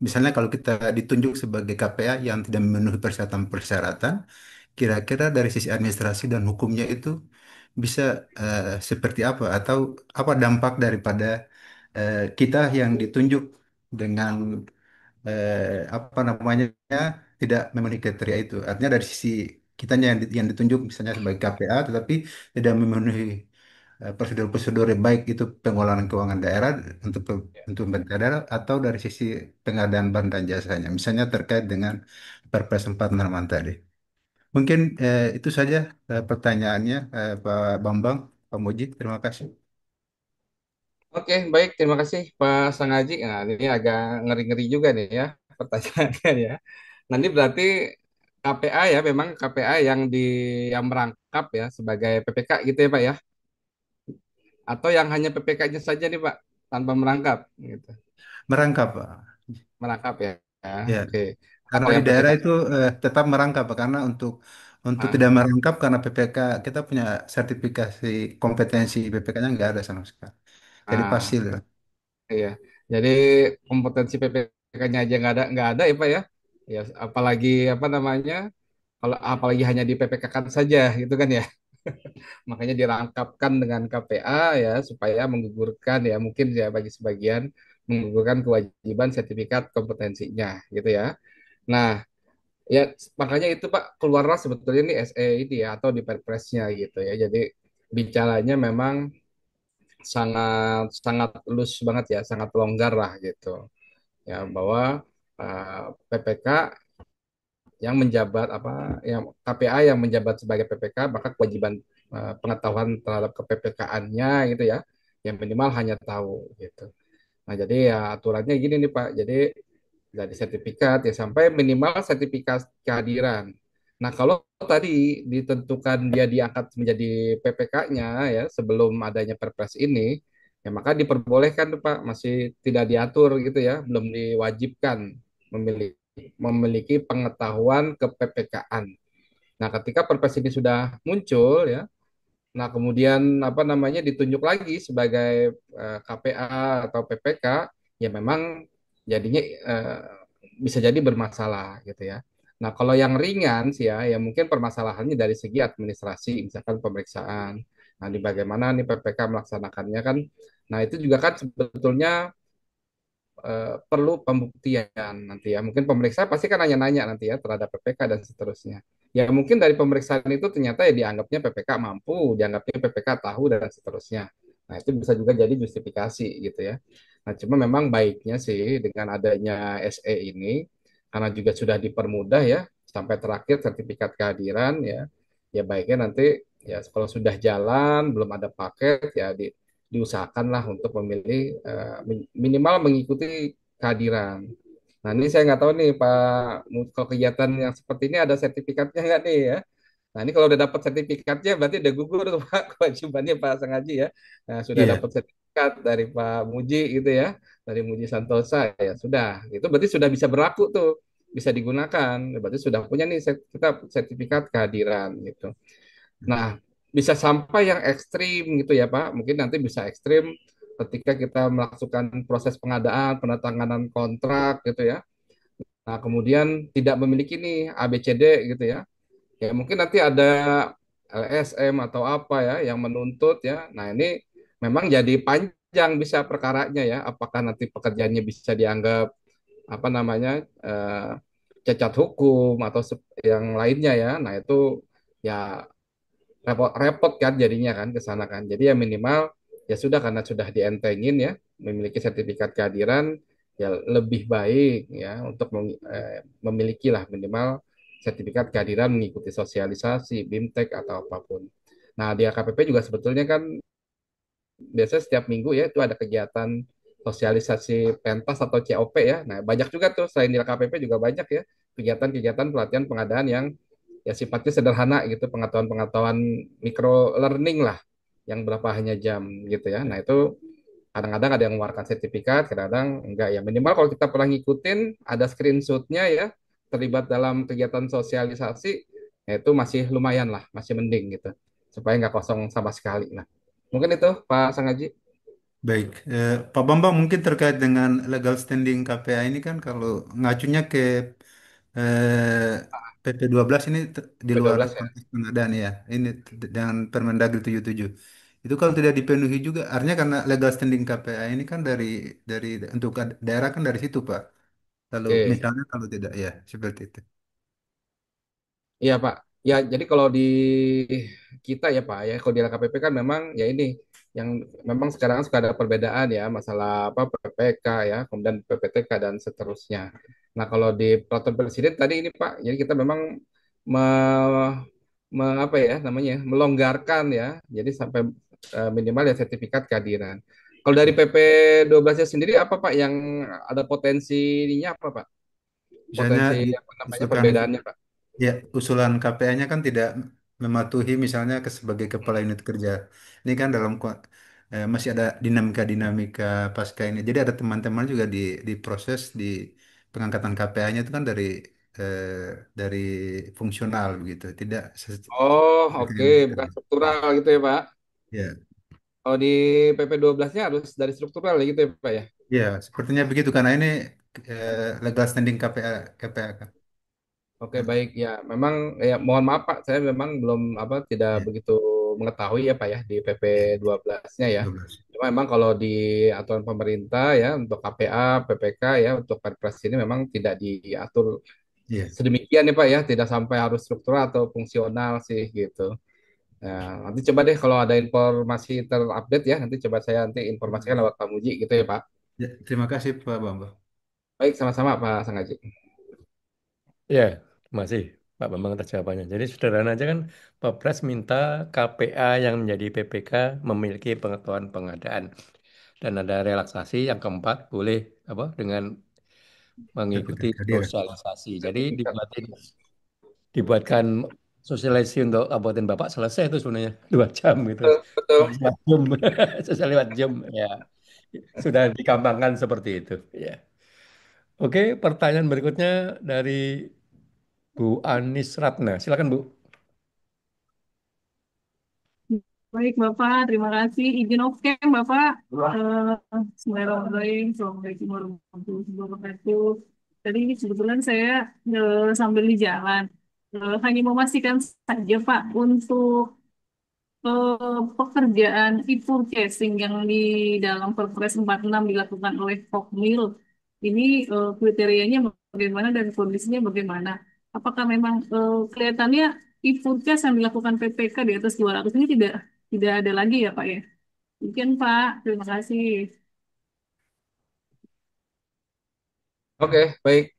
misalnya kalau kita ditunjuk sebagai KPA yang tidak memenuhi persyaratan-persyaratan, kira-kira dari sisi administrasi dan hukumnya itu bisa seperti apa atau apa dampak daripada kita yang ditunjuk dengan apa namanya tidak memenuhi kriteria itu. Artinya dari sisi kitanya yang ditunjuk misalnya sebagai KPA tetapi tidak memenuhi prosedur-prosedur yang baik itu pengelolaan keuangan daerah untuk untuk pemerintah daerah atau dari sisi pengadaan barang dan jasanya. Misalnya terkait dengan Perpres 46 tadi. Mungkin itu saja pertanyaannya Pak Bambang, Pak Muji. Terima kasih. Oke, baik. Terima kasih Pak Sangaji. Nah, ini agak ngeri-ngeri juga nih ya pertanyaannya ya. Nanti berarti KPA ya, memang KPA yang merangkap ya sebagai PPK gitu ya Pak ya. Atau yang hanya PPK-nya saja nih Pak, tanpa merangkap gitu. Merangkap, Pak. Merangkap ya. Ya, Ya, oke. karena Kalau di yang daerah PPK, itu tetap merangkap Pak. Karena untuk ah, tidak merangkap karena PPK kita punya sertifikasi kompetensi PPK-nya nggak ada sama sekali. Jadi ah, pasil. Ya. iya. Jadi kompetensi PPK-nya aja nggak ada ya Pak ya. Ya, apalagi apa namanya? Kalau apalagi hanya di PPK kan saja gitu kan ya. Makanya dirangkapkan dengan KPA ya supaya menggugurkan ya mungkin ya bagi sebagian menggugurkan kewajiban sertifikat kompetensinya gitu ya. Nah, ya makanya itu Pak keluarlah sebetulnya ini SE ini ya atau di Perpresnya gitu ya. Jadi bicaranya memang sangat sangat loose banget ya, sangat longgar lah gitu. Ya bahwa PPK yang menjabat apa yang KPA yang menjabat sebagai PPK, maka kewajiban pengetahuan terhadap ke-PPK-annya gitu ya, yang minimal hanya tahu gitu. Nah, jadi ya aturannya gini nih Pak. Jadi dari sertifikat ya sampai minimal sertifikat kehadiran. Nah, kalau tadi ditentukan dia diangkat menjadi PPK-nya ya sebelum adanya Perpres ini, ya maka diperbolehkan tuh Pak, masih tidak diatur gitu ya, belum diwajibkan memiliki memiliki pengetahuan ke PPK-an. Nah, ketika Perpres ini sudah muncul ya, nah, kemudian apa namanya ditunjuk lagi sebagai KPA atau PPK, ya memang jadinya bisa jadi bermasalah gitu ya. Nah, kalau yang ringan sih ya, ya mungkin permasalahannya dari segi administrasi, misalkan pemeriksaan. Nah, di bagaimana nih PPK melaksanakannya kan. Nah, itu juga kan sebetulnya perlu pembuktian nanti ya. Mungkin pemeriksa pasti kan nanya-nanya nanti ya terhadap PPK dan seterusnya. Ya mungkin dari pemeriksaan itu ternyata ya dianggapnya PPK mampu, dianggapnya PPK tahu dan seterusnya. Nah itu bisa juga jadi justifikasi gitu ya. Nah cuma memang baiknya sih dengan adanya SE ini, karena juga sudah dipermudah ya, sampai terakhir sertifikat kehadiran ya, ya baiknya nanti ya kalau sudah jalan, belum ada paket ya diusahakanlah untuk memilih minimal mengikuti kehadiran. Nah ini saya nggak tahu nih Pak, kalau kegiatan yang seperti ini ada sertifikatnya nggak nih ya? Nah ini kalau udah dapat sertifikatnya berarti udah gugur tuh Pak kewajibannya Pak Sengaji ya. Nah sudah Iya. dapat sertifikat dari Pak Muji gitu ya, dari Muji Santosa ya sudah. Itu berarti sudah bisa berlaku tuh, bisa digunakan. Berarti sudah punya nih kita sertifikat kehadiran gitu. Nah, bisa sampai yang ekstrim gitu ya Pak. Mungkin nanti bisa ekstrim ketika kita melakukan proses pengadaan, penandatanganan kontrak gitu ya. Nah, kemudian tidak memiliki nih ABCD gitu ya. Ya mungkin nanti ada LSM atau apa ya yang menuntut ya. Nah, ini memang jadi panjang bisa perkaranya ya. Apakah nanti pekerjaannya bisa dianggap apa namanya cacat hukum atau yang lainnya ya. Nah, itu ya repot kan jadinya kan ke sana kan. Jadi ya minimal ya sudah karena sudah dientengin ya memiliki sertifikat kehadiran ya lebih baik ya untuk memiliki lah minimal sertifikat kehadiran mengikuti sosialisasi, BIMTEK atau apapun. Nah, di AKPP juga sebetulnya kan biasanya setiap minggu ya itu ada kegiatan sosialisasi pentas atau COP ya. Nah, banyak juga tuh selain di LKPP juga banyak ya kegiatan-kegiatan pelatihan pengadaan yang ya sifatnya sederhana gitu, pengetahuan-pengetahuan micro learning lah yang berapa hanya jam gitu ya. Nah, itu kadang-kadang ada yang mengeluarkan sertifikat, kadang-kadang enggak ya. Minimal kalau kita pernah ngikutin ada screenshotnya ya terlibat dalam kegiatan sosialisasi, ya itu masih lumayan lah, masih mending gitu. Supaya nggak kosong sama sekali. Nah, mungkin itu Pak Sangaji. Baik, Pak Bambang mungkin terkait dengan legal standing KPA ini kan kalau ngacunya ke PP 12 ini di luar P12 ya. konteks pengadaan ya. Ini dengan Permendagri 77. Itu kalau tidak dipenuhi juga, artinya karena legal standing KPA ini kan dari untuk daerah kan dari situ Pak. Lalu Oke. misalnya kalau tidak ya seperti itu. Iya Pak. Ya jadi kalau di kita ya Pak ya, kalau di LKPP kan memang ya ini yang memang sekarang suka ada perbedaan ya masalah apa PPK ya, kemudian PPTK dan seterusnya. Nah kalau di peraturan presiden tadi ini Pak, jadi kita memang me, apa ya namanya melonggarkan ya, jadi sampai minimal ya sertifikat kehadiran. Kalau dari PP 12-nya sendiri apa Pak yang ada potensinya apa Pak? Misalnya Potensi apa namanya diusulkan perbedaannya Pak? ya usulan KPA-nya kan tidak mematuhi misalnya sebagai kepala unit kerja. Ini kan dalam masih ada dinamika-dinamika pasca ini. Jadi ada teman-teman juga di proses di pengangkatan KPA-nya itu kan eh, dari fungsional begitu, tidak Oh, sebagai oke, unit bukan kerja. struktural gitu ya, Pak. Ya, Kalau di PP 12-nya harus dari struktural ya gitu ya, Pak ya. ya, sepertinya begitu karena ini legal standing KPA kan. Oke, baik ya. Memang ya mohon maaf Pak, saya memang belum apa tidak Ya, begitu mengetahui ya Pak ya di PP ya, 12-nya ya. 12. Cuma memang kalau di aturan pemerintah ya untuk KPA, PPK ya untuk Perpres ini memang tidak diatur Iya. sedemikian ya Pak ya, tidak sampai harus struktural atau fungsional sih gitu. Nah, nanti coba deh kalau ada informasi terupdate ya, nanti coba saya nanti informasikan lewat Pak Muji gitu ya Pak. Ya, terima kasih Pak Bambang. Baik, sama-sama Pak Sangaji. Ya. Masih, Pak Bambang atas jawabannya. Jadi sederhana aja kan, Perpres minta KPA yang menjadi PPK memiliki pengetahuan pengadaan. Dan ada relaksasi yang keempat, boleh apa dengan mengikuti Sertifikat hadir. sosialisasi. Jadi Sertifikat. dibuatkan sosialisasi untuk abutin Bapak selesai itu sebenarnya 2 jam gitu. Betul, betul. Lewat Zoom, selesai lewat Zoom ya. Sudah dikembangkan seperti itu. Ya. Oke, pertanyaan berikutnya dari Bu Anis Ratna. Silakan Bu. Baik, Bapak. Terima kasih. Izin oke, Bapak. Bismillahirrahmanirrahim. Assalamualaikum warahmatullahi wabarakatuh. Tadi kebetulan saya sambil di jalan. Hanya memastikan saja, Pak, untuk pekerjaan e-purchasing yang di dalam Perpres 46 dilakukan oleh Pokmil. Ini kriterianya bagaimana dan kondisinya bagaimana? Apakah memang kelihatannya e-purchase yang dilakukan PPK di atas 200 ini tidak ada lagi ya Pak ya? Mungkin Pak, terima kasih. Oke, baik.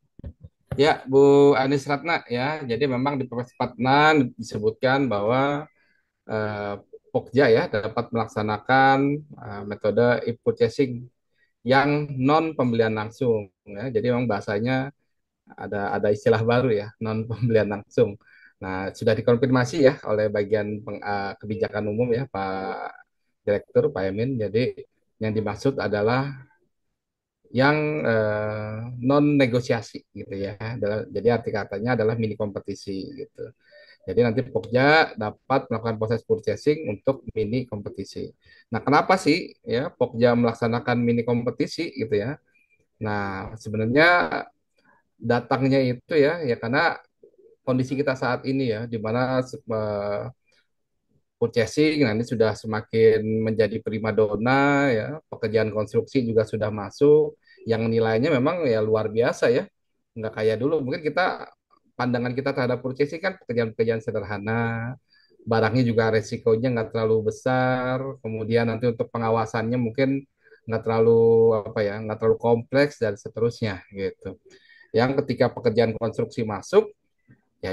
Ya, Bu Anis Ratna ya. Jadi memang di Perpres 46 disebutkan bahwa eh, Pokja ya dapat melaksanakan metode e-purchasing yang non pembelian langsung ya. Jadi memang bahasanya ada istilah baru ya, non pembelian langsung. Nah, sudah dikonfirmasi ya oleh bagian kebijakan umum ya, Pak Direktur, Pak Emin. Jadi yang dimaksud adalah yang non negosiasi gitu ya. Jadi arti katanya adalah mini kompetisi gitu. Jadi nanti Pokja dapat melakukan proses purchasing untuk mini kompetisi. Nah, kenapa sih ya Pokja melaksanakan mini kompetisi gitu ya? Nah, sebenarnya datangnya itu ya karena kondisi kita saat ini ya, di mana purchasing nah ini sudah semakin menjadi primadona ya, pekerjaan konstruksi juga sudah masuk, yang nilainya memang ya luar biasa ya, nggak kayak dulu. Mungkin kita pandangan kita terhadap purchasing kan pekerjaan-pekerjaan sederhana, barangnya juga resikonya nggak terlalu besar, kemudian nanti untuk pengawasannya mungkin nggak terlalu apa ya, nggak terlalu kompleks dan seterusnya gitu. Yang ketika pekerjaan konstruksi masuk ya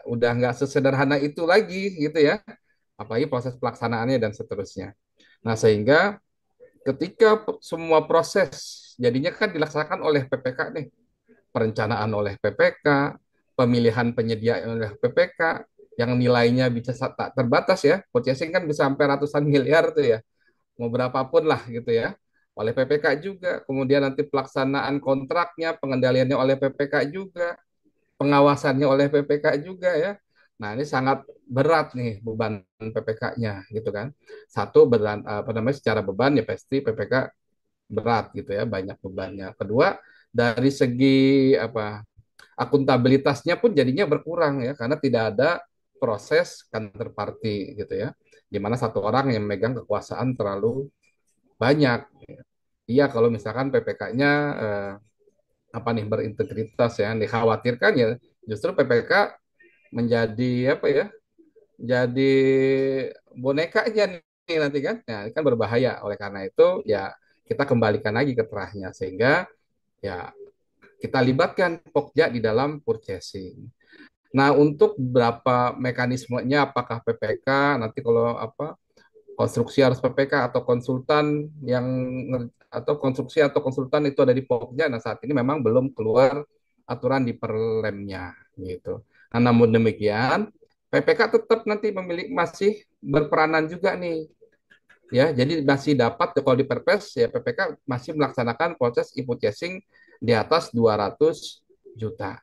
udah nggak sesederhana itu lagi gitu ya, apalagi proses pelaksanaannya dan seterusnya. Nah, sehingga ketika semua proses jadinya kan dilaksanakan oleh PPK nih, perencanaan oleh PPK, pemilihan penyedia oleh PPK, yang nilainya bisa tak terbatas ya, purchasing kan bisa sampai ratusan miliar tuh ya, mau berapapun lah gitu ya, oleh PPK juga, kemudian nanti pelaksanaan kontraknya, pengendaliannya oleh PPK juga, pengawasannya oleh PPK juga ya. Nah, ini sangat berat nih beban PPK-nya gitu kan. Satu beban apa namanya secara beban ya pasti PPK berat gitu ya, banyak bebannya. Kedua, dari segi apa akuntabilitasnya pun jadinya berkurang ya karena tidak ada proses counterparty gitu ya. Di mana satu orang yang memegang kekuasaan terlalu banyak. Iya, kalau misalkan PPK-nya apa nih berintegritas ya, yang dikhawatirkan ya justru PPK menjadi apa ya, jadi boneka aja nih nanti kan, nah ini kan berbahaya. Oleh karena itu ya kita kembalikan lagi ke terahnya sehingga ya kita libatkan Pokja di dalam purchasing. Nah, untuk berapa mekanismenya, apakah PPK nanti kalau apa konstruksi harus PPK atau konsultan yang atau konstruksi atau konsultan itu ada di Pokja. Nah, saat ini memang belum keluar aturan di perlemnya gitu. Nah, namun demikian PPK tetap nanti memiliki masih berperanan juga nih ya. Jadi masih dapat kalau di Perpres ya PPK masih melaksanakan proses e-purchasing di atas 200 juta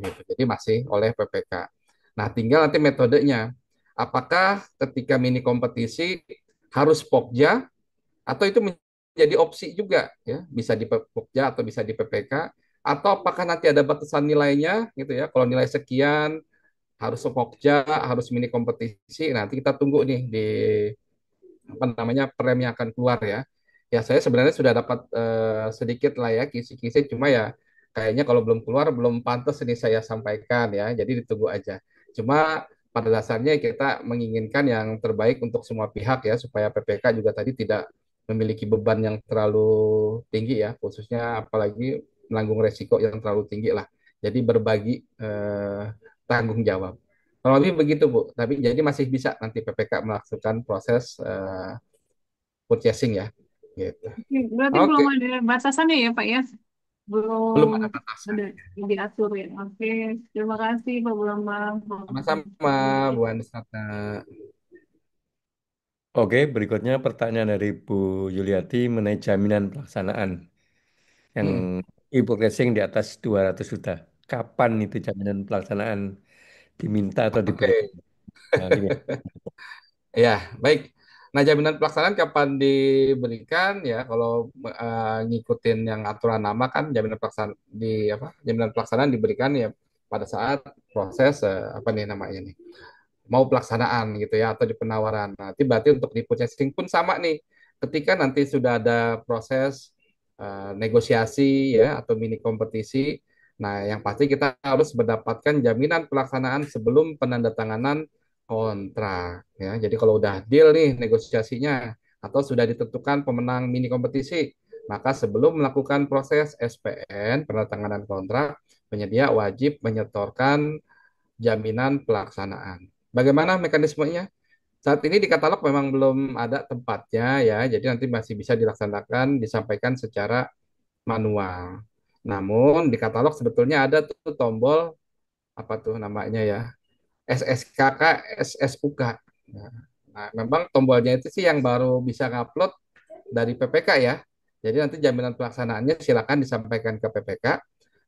gitu. Jadi masih oleh PPK. Nah, tinggal nanti metodenya. Apakah ketika mini kompetisi harus Pokja atau itu menjadi opsi juga ya, bisa di Pokja atau bisa di PPK, atau apakah nanti ada batasan nilainya gitu ya. Kalau nilai sekian harus Pokja, harus mini kompetisi. Nanti kita tunggu nih di apa namanya prem yang akan keluar ya. Ya saya sebenarnya sudah dapat sedikit lah ya kisi-kisi, cuma ya kayaknya kalau belum keluar belum pantas ini saya sampaikan ya. Jadi ditunggu aja. Cuma pada dasarnya kita menginginkan yang terbaik untuk semua pihak ya supaya PPK juga tadi tidak memiliki beban yang terlalu tinggi ya, khususnya apalagi menanggung resiko yang terlalu tinggi lah. Jadi berbagi eh, tanggung jawab. Kalau lebih begitu Bu. Tapi jadi masih bisa nanti PPK melakukan proses purchasing ya. Gitu. Oke, berarti Oke, belum ada batasannya ya Pak ya? belum Belum ada batasan. ada yang diatur ya. Oke, terima kasih Pak Bambang. Sama-sama Bu Anisata. Oke, berikutnya pertanyaan dari Bu Yuliati mengenai jaminan pelaksanaan yang Mm-mm. e-book racing di atas 200 juta. Kapan itu jaminan pelaksanaan diminta atau diberikan? Oke. Nah, ini ya. Ya, baik. Nah, jaminan pelaksanaan kapan diberikan ya? Kalau ngikutin yang aturan nama kan jaminan pelaksanaan di apa? Jaminan pelaksanaan diberikan ya pada saat proses apa nih namanya nih? Mau pelaksanaan gitu ya atau di penawaran. Nah, nanti berarti untuk di purchasing pun sama nih. Ketika nanti sudah ada proses negosiasi ya atau mini kompetisi, nah yang pasti kita harus mendapatkan jaminan pelaksanaan sebelum penandatanganan kontrak ya. Jadi kalau udah deal nih negosiasinya atau sudah ditentukan pemenang mini kompetisi, maka sebelum melakukan proses SPN penandatanganan kontrak, penyedia wajib menyetorkan jaminan pelaksanaan. Bagaimana mekanismenya? Saat ini di katalog memang belum ada tempatnya ya, jadi nanti masih bisa dilaksanakan, disampaikan secara manual. Namun di katalog sebetulnya ada tuh tombol apa tuh namanya ya, SSKK, SSUK. Nah, nah, memang tombolnya itu sih yang baru bisa ngupload dari PPK ya. Jadi nanti jaminan pelaksanaannya silakan disampaikan ke PPK.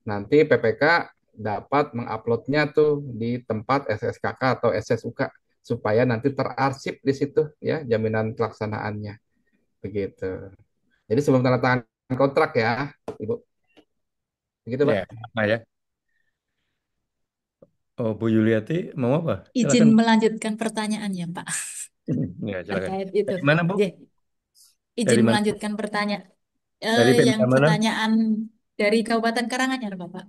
Nanti PPK dapat menguploadnya tuh di tempat SSKK atau SSUK supaya nanti terarsip di situ ya jaminan pelaksanaannya begitu. Jadi sebelum tanda tangan kontrak ya, Ibu. Begitu, Pak. Ya, apa ya? Oh, Bu Yuliati mau apa? Izin Silakan. melanjutkan pertanyaannya, Pak, Ya, silakan. terkait itu. Dari mana, Bu? Ya, Dari izin mana? melanjutkan pertanyaan. Dari Yang Pemda mana? pertanyaan dari Kabupaten Karanganyar, Bapak.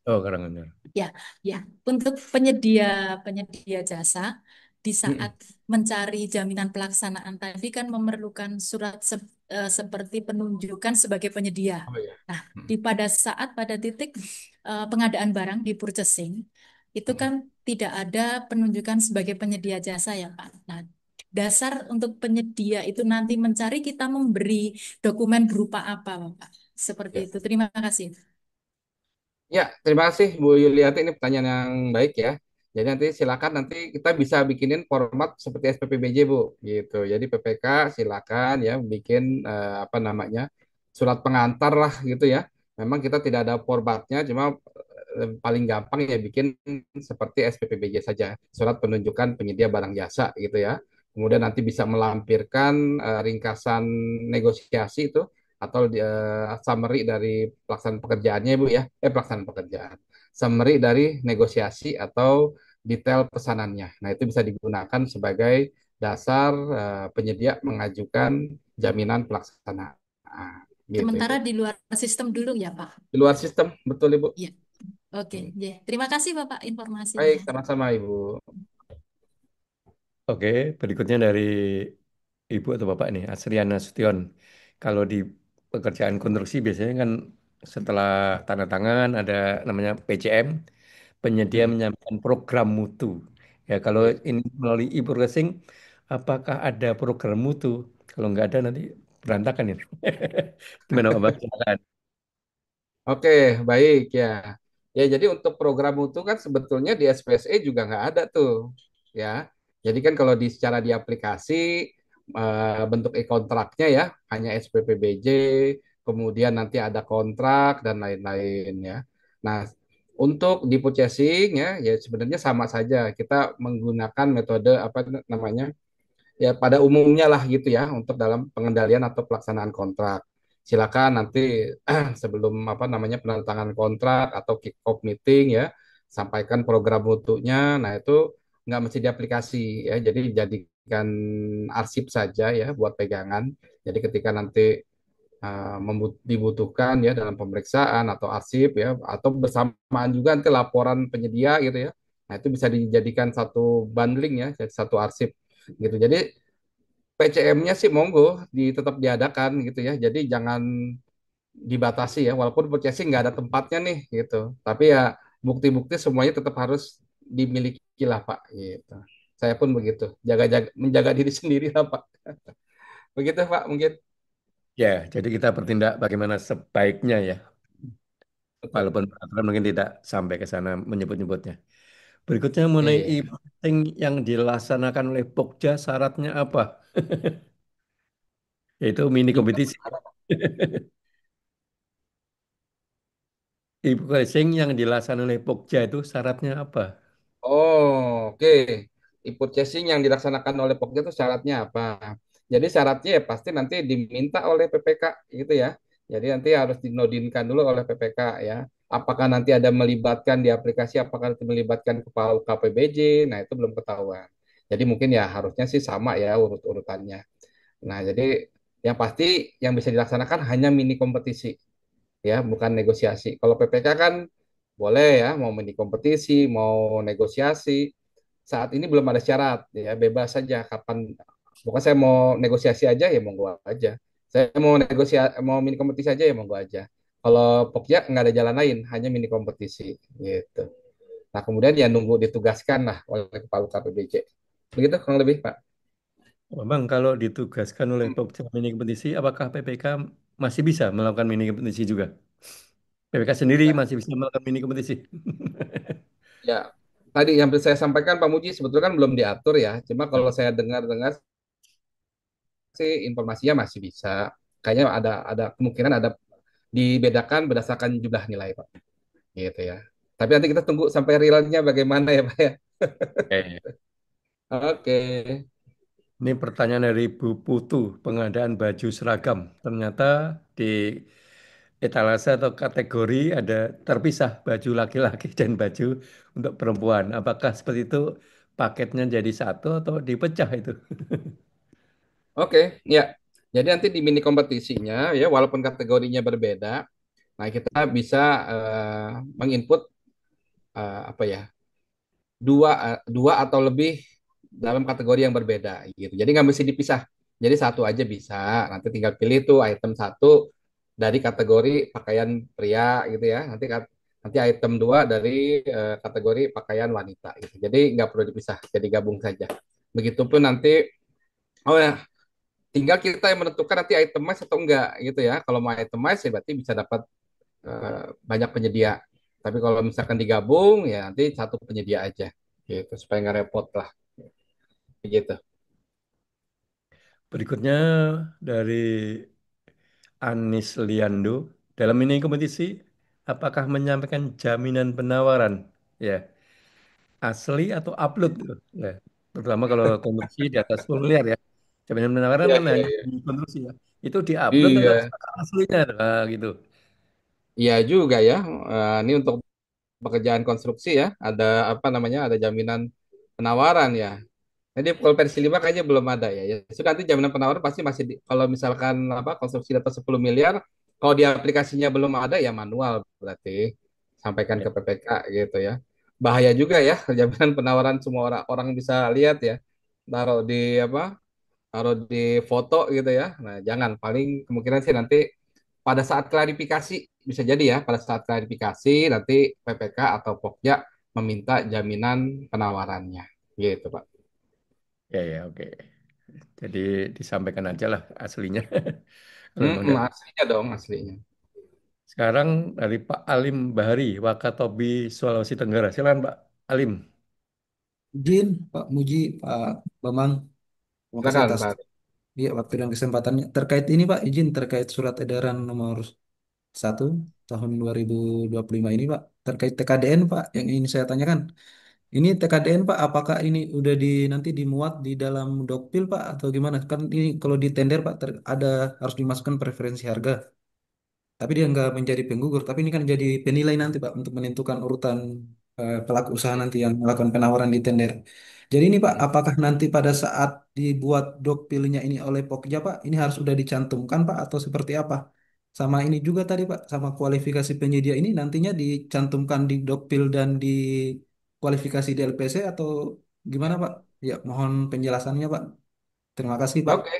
Oh, Karanganyar. Ya, ya. Untuk penyedia penyedia jasa di saat Mm-mm. mencari jaminan pelaksanaan tadi kan memerlukan surat seperti penunjukan sebagai penyedia. Oh ya. Nah, Mm-mm. pada saat pada titik pengadaan barang di purchasing itu Mm-mm. kan tidak ada penunjukan sebagai penyedia jasa ya, Pak. Nah, dasar untuk penyedia itu nanti mencari kita memberi dokumen berupa apa, Bapak? Seperti Ya. itu. Terima kasih. Ya, terima kasih Bu Yuliati. Ini pertanyaan yang baik ya. Jadi nanti silakan nanti kita bisa bikinin format seperti SPPBJ Bu, gitu. Jadi PPK silakan ya bikin apa namanya surat pengantar lah gitu ya. Memang kita tidak ada formatnya, cuma paling gampang ya bikin seperti SPPBJ saja, surat penunjukan penyedia barang jasa gitu ya. Kemudian nanti bisa melampirkan ringkasan negosiasi itu atau summary dari pelaksanaan pekerjaannya Bu ya, pelaksanaan pekerjaan, summary dari negosiasi atau detail pesanannya. Nah itu bisa digunakan sebagai dasar penyedia mengajukan jaminan pelaksanaan. Gitu Ibu. Sementara di luar sistem dulu ya, Pak. Di luar sistem, betul Ibu. Ya, oke. Ya. Terima kasih Bapak Baik, informasinya. sama-sama Ibu. Oke, berikutnya dari Ibu atau Bapak nih, Asriana Sution. Kalau di pekerjaan konstruksi biasanya kan setelah tanda tangan ada namanya PCM, penyedia Hmm. menyampaikan program mutu. Ya, kalau Ya. ini melalui e-processing, apakah ada program mutu? Kalau nggak ada nanti berantakan ya. Gimana Pak? Silakan. Oke, baik ya. Ya, jadi untuk program mutu kan sebetulnya di SPSE juga nggak ada tuh, ya. Jadi kan kalau secara di aplikasi bentuk e-kontraknya ya hanya SPPBJ, kemudian nanti ada kontrak dan lain-lain ya. Nah, untuk di purchasing ya sebenarnya sama saja. Kita menggunakan metode apa namanya? Ya pada umumnya lah gitu ya untuk dalam pengendalian atau pelaksanaan kontrak. Silakan nanti sebelum apa namanya penandatangan kontrak atau kick off meeting ya sampaikan program mutunya. Nah itu nggak mesti di aplikasi ya. Jadi jadikan arsip saja ya buat pegangan. Jadi ketika nanti dibutuhkan ya dalam pemeriksaan atau arsip ya atau bersamaan juga nanti laporan penyedia gitu ya. Nah itu bisa dijadikan satu bundling ya, jadi satu arsip gitu. Jadi PCM-nya sih monggo tetap diadakan gitu ya. Jadi jangan dibatasi ya, walaupun purchasing nggak ada tempatnya nih gitu. Tapi ya bukti-bukti semuanya tetap harus dimiliki lah Pak. Gitu. Saya pun begitu, jaga-jaga, menjaga diri sendiri lah Pak. Begitu Pak, mungkin Ya, jadi kita bertindak bagaimana sebaiknya ya, betul. walaupun peraturan mungkin tidak sampai ke sana menyebut-nyebutnya. Berikutnya mengenai Iya. e-voting yang dilaksanakan oleh Pokja, syaratnya apa? Yaitu mini kompetisi. E-voting yang dilaksanakan oleh Pokja itu syaratnya apa? Oh, oke. E-purchasing yang dilaksanakan oleh Pokja itu syaratnya apa? Jadi syaratnya ya pasti nanti diminta oleh PPK gitu ya. Jadi nanti harus dinodinkan dulu oleh PPK ya. Apakah nanti ada melibatkan di aplikasi, apakah nanti melibatkan kepala KPBJ, nah itu belum ketahuan. Jadi mungkin ya harusnya sih sama ya urut-urutannya. Nah, jadi yang pasti yang bisa dilaksanakan hanya mini kompetisi ya, bukan negosiasi. Kalau PPK kan boleh ya, mau mini kompetisi, mau negosiasi. Saat ini belum ada syarat ya, bebas saja kapan. Pokoknya saya mau negosiasi aja ya monggo aja. Saya mau negosiasi, mau mini kompetisi aja ya monggo aja. Kalau Pokja nggak ada jalan lain, hanya mini kompetisi gitu. Nah kemudian ya nunggu ditugaskan lah oleh kepala KPBJ. Begitu kurang lebih Pak. Bang, kalau ditugaskan oleh Pokja mini kompetisi, apakah PPK masih bisa melakukan mini kompetisi juga? PPK sendiri masih bisa melakukan mini kompetisi. Ya, tadi yang saya sampaikan Pak Muji sebetulnya kan belum diatur ya. Cuma kalau saya dengar-dengar sih informasinya masih bisa. Kayaknya ada kemungkinan ada dibedakan berdasarkan jumlah nilai Pak. Gitu ya. Tapi nanti kita tunggu sampai realnya bagaimana ya Pak ya. Eh, Oke. Ini pertanyaan dari Bu Putu, pengadaan baju seragam. Ternyata di etalase atau kategori ada terpisah baju laki-laki dan baju untuk perempuan. Apakah seperti itu paketnya jadi satu atau dipecah itu? Oke, ya. Jadi nanti di mini kompetisinya ya walaupun kategorinya berbeda, nah kita bisa menginput apa ya? Dua atau lebih dalam kategori yang berbeda gitu. Jadi nggak mesti dipisah. Jadi satu aja bisa. Nanti tinggal pilih tuh item satu dari kategori pakaian pria gitu ya. Nanti item dua dari kategori pakaian wanita gitu. Jadi nggak perlu dipisah. Jadi gabung saja. Begitupun nanti oh ya tinggal kita yang menentukan nanti itemize atau enggak gitu ya. Kalau mau itemize ya berarti bisa dapat banyak penyedia. Tapi kalau misalkan digabung ya nanti satu penyedia aja gitu supaya nggak repot lah begitu. Berikutnya dari Anis Liando, dalam ini kompetisi, apakah menyampaikan jaminan penawaran? Ya, asli atau upload? Nah, terutama kalau kompetisi di atas 10 miliar ya. Jaminan penawaran Iya, kan iya, hanya iya. di konstruksi ya. Itu di-upload atau Iya, aslinya nah, gitu. iya juga ya. Ini untuk pekerjaan konstruksi ya, ada apa namanya? Ada jaminan penawaran ya. Jadi kalau versi 5 kayaknya belum ada ya. Ya sudah nanti jaminan penawaran pasti masih kalau misalkan apa konstruksi di atas 10 miliar, kalau di aplikasinya belum ada ya manual berarti sampaikan Ya. ke PPK gitu ya. Bahaya juga ya jaminan penawaran semua orang orang bisa lihat ya. Taruh di apa? Taruh di foto gitu ya. Nah, jangan paling kemungkinan sih nanti pada saat klarifikasi bisa jadi ya, pada saat klarifikasi nanti PPK atau Pokja meminta jaminan penawarannya. Gitu, Pak. Ya, ya, oke. Jadi disampaikan aja lah aslinya. Kalau memang ada. Aslinya dong, aslinya. Sekarang dari Pak Alim Bahari, Wakatobi, Sulawesi Tenggara. Silakan Pak Alim. Izin Pak Muji, Pak Bambang, terima kasih Silakan, atas Pak. ya, waktu dan kesempatannya. Terkait ini Pak, izin terkait surat edaran nomor 1 tahun 2025 ini Pak, terkait TKDN Pak, yang ingin saya tanyakan. Ini TKDN Pak, apakah ini udah nanti dimuat di dalam Dokpil Pak atau gimana? Kan ini kalau di tender Pak ada harus dimasukkan preferensi harga. Tapi dia nggak menjadi penggugur, tapi ini kan jadi penilai nanti Pak untuk menentukan urutan pelaku usaha nanti yang melakukan penawaran di tender. Jadi ini Pak, apakah nanti pada saat dibuat dok pilihnya ini oleh Pokja Pak, ini harus sudah dicantumkan Pak atau seperti apa? Sama ini juga tadi Pak, sama kualifikasi penyedia ini nantinya dicantumkan di Dokpil dan di kualifikasi di LPC atau gimana Pak? Ya, mohon penjelasannya Pak. Terima kasih Pak. Oke,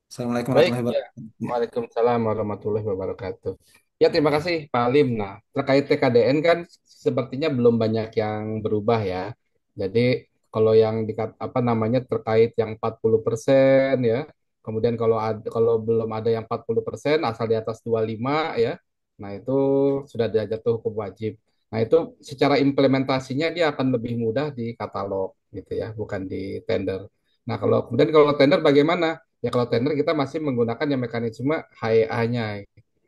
Assalamualaikum baik. warahmatullahi Ya. wabarakatuh. Ya. Waalaikumsalam warahmatullahi wabarakatuh. Ya, terima kasih Pak Alim. Nah, terkait TKDN kan sepertinya belum banyak yang berubah ya. Jadi kalau yang apa namanya terkait yang 40% ya. Kemudian kalau belum ada yang 40% asal di atas 25 ya. Nah, itu sudah ada jatuh hukum wajib. Nah, itu secara implementasinya dia akan lebih mudah di katalog gitu ya, bukan di tender. Nah, kalau tender bagaimana? Ya kalau tender kita masih menggunakan yang mekanisme HEA-nya,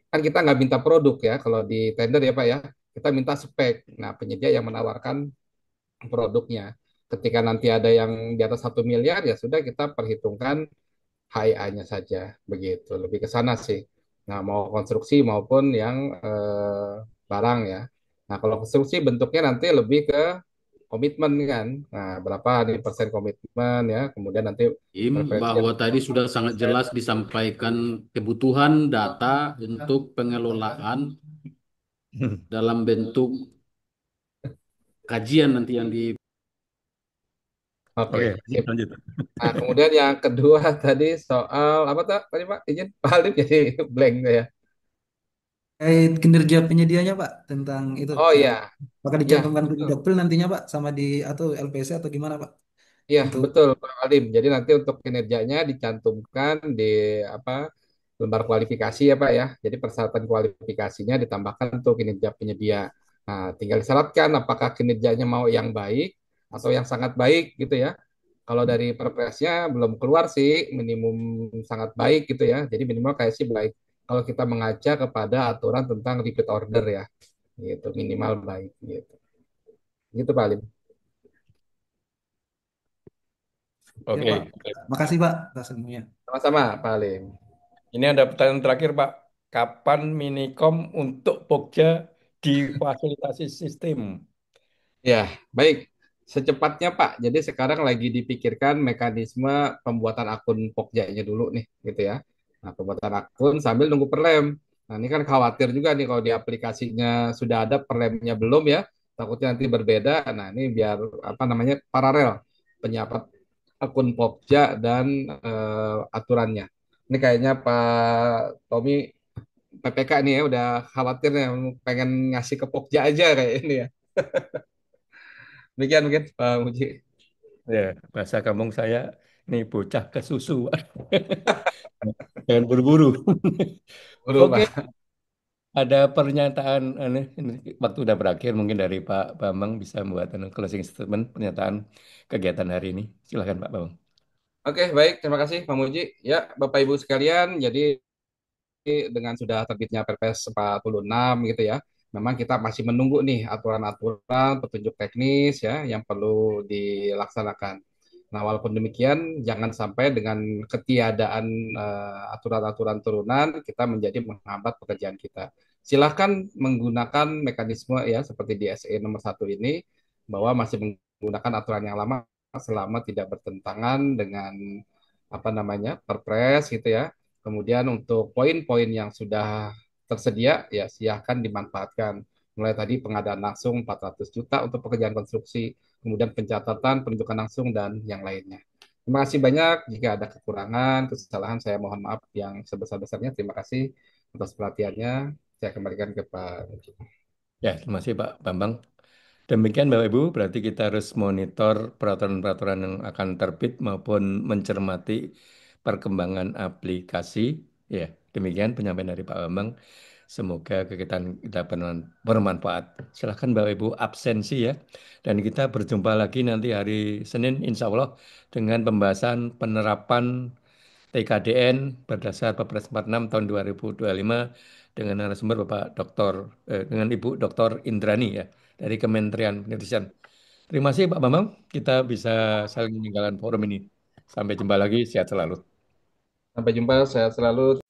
kan kita nggak minta produk ya kalau di tender ya Pak ya, kita minta spek. Nah, penyedia yang menawarkan produknya. Ketika nanti ada yang di atas 1 miliar, ya sudah kita perhitungkan HIA-nya saja, begitu. Lebih ke sana sih. Nah, mau konstruksi maupun yang barang ya. Nah, kalau konstruksi bentuknya nanti lebih ke komitmen kan. Nah, berapa nih persen komitmen ya, kemudian nanti preferensinya Bahwa tadi sudah berapa sangat persen. jelas disampaikan kebutuhan data untuk pengelolaan dalam bentuk kajian nanti yang di. Oke, Oke, sip. lanjut. Nah, kemudian yang kedua tadi soal apa tadi Pak? Izin Pak Halim jadi blank ya. Kinerja penyedianya Pak tentang itu Oh iya, apakah ya, dicantumkan ke betul. Dukcapil nantinya Pak sama di atau LPC atau gimana Pak Iya, untuk betul Pak Halim. Jadi nanti untuk kinerjanya dicantumkan di apa lembar kualifikasi ya Pak ya. Jadi persyaratan kualifikasinya ditambahkan untuk kinerja penyedia. Nah, tinggal disyaratkan apakah kinerjanya mau yang baik atau yang sangat baik gitu ya. Kalau dari perpresnya belum keluar sih minimum sangat baik gitu ya. Jadi minimal kayak sih baik. Kalau kita mengaca kepada aturan tentang repeat order ya, gitu minimal baik gitu. Gitu Pak Alim. ya Pak. Oke. Makasih Pak atas ilmunya. Sama-sama Pak Alim. Ini ada pertanyaan terakhir, Pak. Kapan Minikom untuk Pokja difasilitasi sistem? Ya, baik. Secepatnya Pak. Jadi sekarang lagi dipikirkan mekanisme pembuatan akun Pokja-nya dulu nih, gitu ya. Nah, pembuatan akun sambil nunggu perlem. Nah, ini kan khawatir juga nih kalau di aplikasinya sudah ada perlemnya belum ya. Takutnya nanti berbeda. Nah, ini biar apa namanya paralel penyiapan akun Pokja dan aturannya. Ini kayaknya Pak Tommy PPK nih ya udah khawatir nih pengen ngasih ke Pokja aja kayak ini ya. Demikian mungkin Pak Muji. Ya, bahasa kampung saya ini bocah ke susu. Jangan buru-buru. Buru Oke, Pak. ada pernyataan ini waktu udah berakhir mungkin dari Pak Bambang bisa membuat closing statement pernyataan kegiatan hari ini. Silakan Pak Bambang. Oke, baik. Terima kasih Pak Muji. Ya, Bapak Ibu sekalian, jadi dengan sudah terbitnya Perpres 46 gitu ya, memang kita masih menunggu nih aturan-aturan petunjuk teknis ya yang perlu dilaksanakan. Nah, walaupun demikian, jangan sampai dengan ketiadaan aturan-aturan turunan kita menjadi menghambat pekerjaan kita. Silahkan menggunakan mekanisme ya seperti di SE nomor 1 ini bahwa masih menggunakan aturan yang lama selama tidak bertentangan dengan apa namanya Perpres gitu ya. Kemudian untuk poin-poin yang sudah tersedia ya silahkan dimanfaatkan. Mulai tadi pengadaan langsung 400 juta untuk pekerjaan konstruksi, kemudian pencatatan, penunjukan langsung dan yang lainnya. Terima kasih banyak. Jika ada kekurangan, kesalahan saya mohon maaf yang sebesar-besarnya. Terima kasih atas perhatiannya. Saya kembalikan ke Pak. Ya, terima kasih Pak Bambang. Demikian Bapak Ibu, berarti kita harus monitor peraturan-peraturan yang akan terbit maupun mencermati perkembangan aplikasi. Ya, demikian penyampaian dari Pak Bambang. Semoga kegiatan kita bermanfaat. Silahkan Bapak Ibu absensi ya. Dan kita berjumpa lagi nanti hari Senin insya Allah dengan pembahasan penerapan TKDN berdasar Perpres 46 tahun 2025 dengan narasumber Bapak dengan Ibu Dr. Indrani ya dari Kementerian Pendidikan. Terima kasih Pak Bambang, kita bisa saling meninggalkan forum ini. Sampai jumpa lagi, sehat selalu. Sampai jumpa, saya selalu